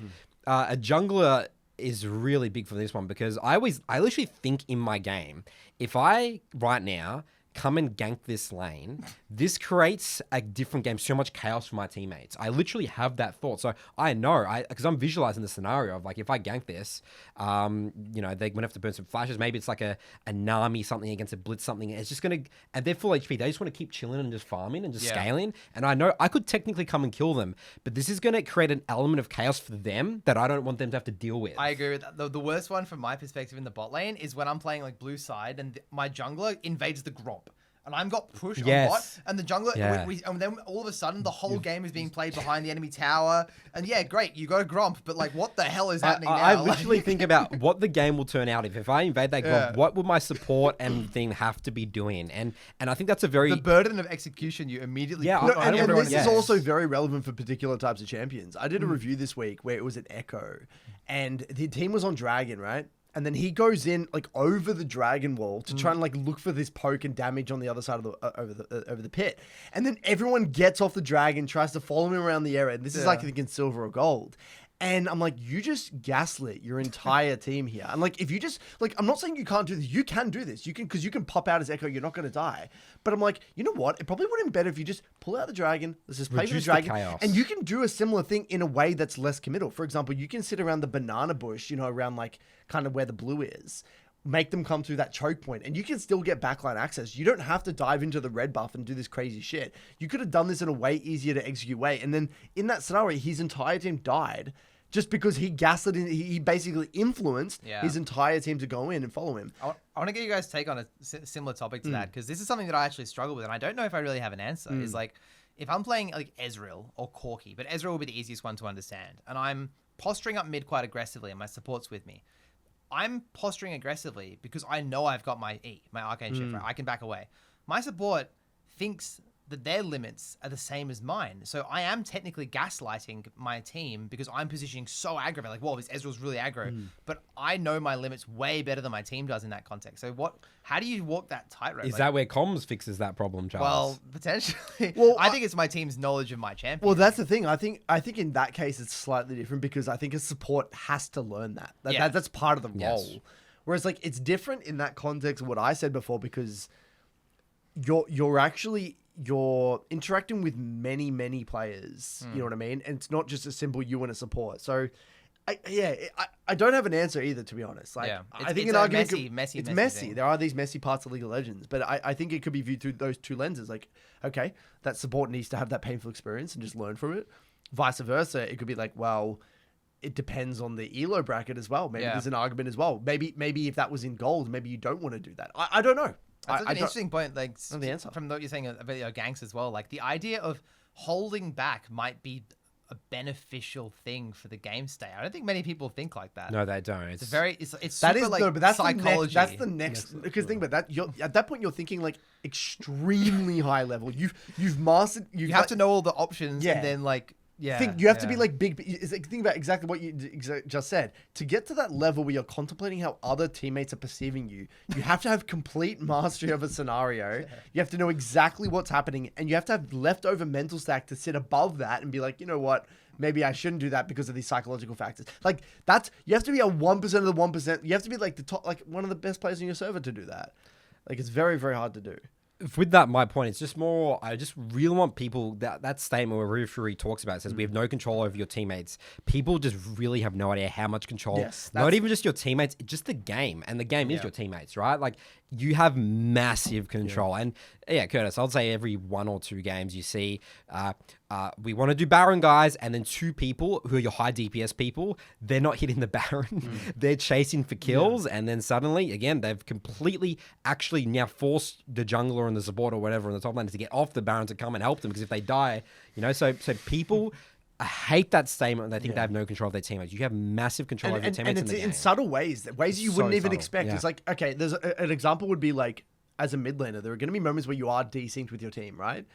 [SPEAKER 1] A jungler is really big for this one because I literally think in my game, if I right now come and gank this lane, this creates a different game, so much chaos for my teammates. I literally have that thought. So I know, because I'm visualizing the scenario of like, if I gank this, they're going to have to burn some flashes. Maybe it's like a Nami something against a Blitz something. It's just going to, and they're full HP. They just want to keep chilling and just farming and just scaling. And I know I could technically come and kill them, but this is going to create an element of chaos for them that I don't want them to have to deal with.
[SPEAKER 3] I agree with that. The worst one from my perspective in the bot lane is when I'm playing like blue side and my jungler invades the Gromp. And I'm got pushed on bot, and the jungler, and then all of a sudden the whole game is being played behind the enemy tower. And yeah, great, you got a Gromp, but like, what the hell is happening now?
[SPEAKER 1] I literally think about what the game will turn out if I invade that Gromp. What would my support and thing have to be doing? And I think that's a very
[SPEAKER 3] the burden of execution you immediately.
[SPEAKER 2] Put on everyone. This is also very relevant for particular types of champions. I did a review this week where it was an Echo, and the team was on Dragon, right? And then he goes in like over the dragon wall to try and like look for this poke and damage on the other side of the over the pit. And then everyone gets off the dragon, tries to follow him around the area. And this is like I think in silver or gold. And I'm like, you just gaslit your entire team here. And like, if you just like, I'm not saying you can't do this. You can do this. You can, because you can pop out as Echo. You're not going to die. But I'm like, you know what? It probably would have been better if you just pull out the dragon. Let's just play for the dragon. And you can do a similar thing in a way that's less committal. For example, you can sit around the banana bush, around like kind of where the blue is. Make them come through that choke point, and you can still get backline access. You don't have to dive into the red buff and do this crazy shit. You could have done this in a way easier to execute way. And then in that scenario, his entire team died just because he gaslit, he basically influenced his entire team to go in and follow him.
[SPEAKER 3] I want to get you guys' take on a similar topic to that, because this is something that I actually struggle with, and I don't know if I really have an answer. Is like, if I'm playing like Ezreal or Corki, but Ezreal will be the easiest one to understand, and I'm posturing up mid quite aggressively, and my support's with me. I'm posturing aggressively because I know I've got my arcane shift, right? I can back away. My support thinks that their limits are the same as mine. So I am technically gaslighting my team because I'm positioning so aggro. Like, whoa, this Ezreal's really aggro. But I know my limits way better than my team does in that context. So how do you walk that tightrope?
[SPEAKER 1] Is that where comms fixes that problem, Charles?
[SPEAKER 3] Well, potentially. I think it's my team's knowledge of my champion.
[SPEAKER 2] Well, that's the thing. I think in that case it's slightly different because I think a support has to learn that. That's part of the role. Whereas like it's different in that context of what I said before, because you're interacting with many players, you know what I mean? And it's not just a simple you and a support. So I don't have an answer either, to be honest. Like, I think an argument it's messy. Thing. There are these messy parts of League of Legends, but I think it could be viewed through those two lenses. Like, okay, that support needs to have that painful experience and just learn from it. Vice versa, it could be like, well, it depends on the ELO bracket as well. Maybe there's an argument as well. Maybe if that was in gold, maybe you don't want to do that. I don't know.
[SPEAKER 3] That's an interesting point. Like
[SPEAKER 2] the answer.
[SPEAKER 3] From what you're saying about your ganks as well. Like the idea of holding back might be a beneficial thing for the game state. I don't think many people think like that.
[SPEAKER 1] No, they don't.
[SPEAKER 3] It's very. It's
[SPEAKER 2] that
[SPEAKER 3] super
[SPEAKER 2] is
[SPEAKER 3] like
[SPEAKER 2] no, but that's
[SPEAKER 3] psychology.
[SPEAKER 2] that's the next. Because think about that. At that point, you're thinking like extremely high level. You've mastered.
[SPEAKER 3] You have to know all the options, and then like. Yeah,
[SPEAKER 2] you have to be like big. Think about exactly what you just said. To get to that level where you're contemplating how other teammates are perceiving you, you have to have complete mastery of a scenario. You have to know exactly what's happening, and you have to have leftover mental stack to sit above that and be like, you know what? Maybe I shouldn't do that because of these psychological factors. Like you have to be a 1% of the 1%. You have to be like the top, like one of the best players in your server to do that. Like it's very, very hard to do.
[SPEAKER 1] With that, my point, it's just more, I just really want people, that statement where Reufury talks about, it says we have no control over your teammates. People just really have no idea how much control, not even just your teammates, just the game. And the game is your teammates, right? Like you have massive control. And yeah, Curtis, I'll say every 1 or 2 games you see, we want to do Baron, guys, and then 2 people who are your high DPS people, they're not hitting the Baron. They're chasing for kills, and then suddenly, again, they've completely actually now forced the jungler and the support or whatever on the top lane to get off the Baron to come and help them, because if they die, so people hate that statement. They think they have no control of their teammates. You have massive control over your teammates
[SPEAKER 2] and it's
[SPEAKER 1] in the game.
[SPEAKER 2] in subtle ways you wouldn't even expect.
[SPEAKER 1] Yeah.
[SPEAKER 2] It's like, okay, there's an example would be like, as a mid laner, there are going to be moments where you are desynced with your team, right?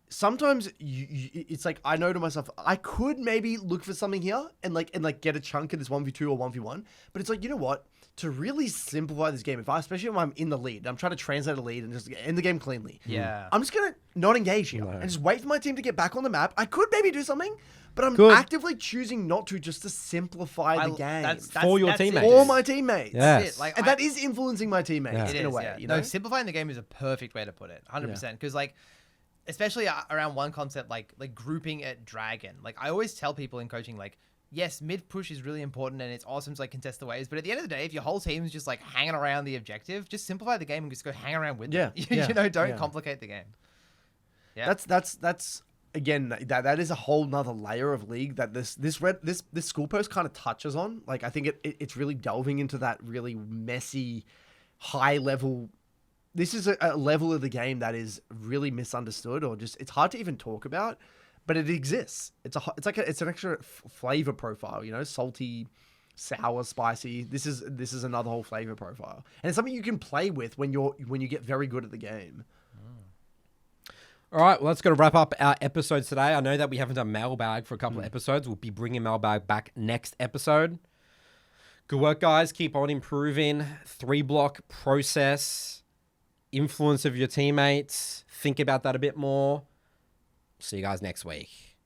[SPEAKER 2] Sometimes it's like, I know to myself, I could maybe look for something here and get a chunk of this 1v2 or 1v1. But it's like, you know what? To really simplify this game, especially if I'm in the lead, I'm trying to translate a lead and just end the game cleanly.
[SPEAKER 3] Yeah.
[SPEAKER 2] I'm just going to not engage here and just wait for my team to get back on the map. I could maybe do something, but I'm actively choosing not to, just to simplify the game.
[SPEAKER 3] That's
[SPEAKER 1] for your teammates.
[SPEAKER 2] For my teammates.
[SPEAKER 1] Yes.
[SPEAKER 2] And that is influencing my teammates in a way. You know?
[SPEAKER 3] No, simplifying the game is a perfect way to put it. 100%. Because like, especially around one concept like grouping at Dragon. Like I always tell people in coaching, like, yes, mid push is really important and it's awesome to like contest the waves, but at the end of the day, if your whole team is just like hanging around the objective, just simplify the game and just go hang around with them. Don't complicate the game. Yeah.
[SPEAKER 2] That's again, that is a whole nother layer of league that this Skool post kind of touches on. Like I think it's really delving into that really messy, high level. This is a level of the game that is really misunderstood, or just it's hard to even talk about. But it exists. It's an extra flavor profile, salty, sour, spicy. This is another whole flavor profile, and it's something you can play with when you get very good at the game.
[SPEAKER 1] All right, well, that's going to wrap up our episodes today. I know that we haven't done Mailbag for a couple of episodes. We'll be bringing Mailbag back next episode. Good work, guys. Keep on improving. 3-block process, influence of your teammates. Think about that a bit more. See you guys next week.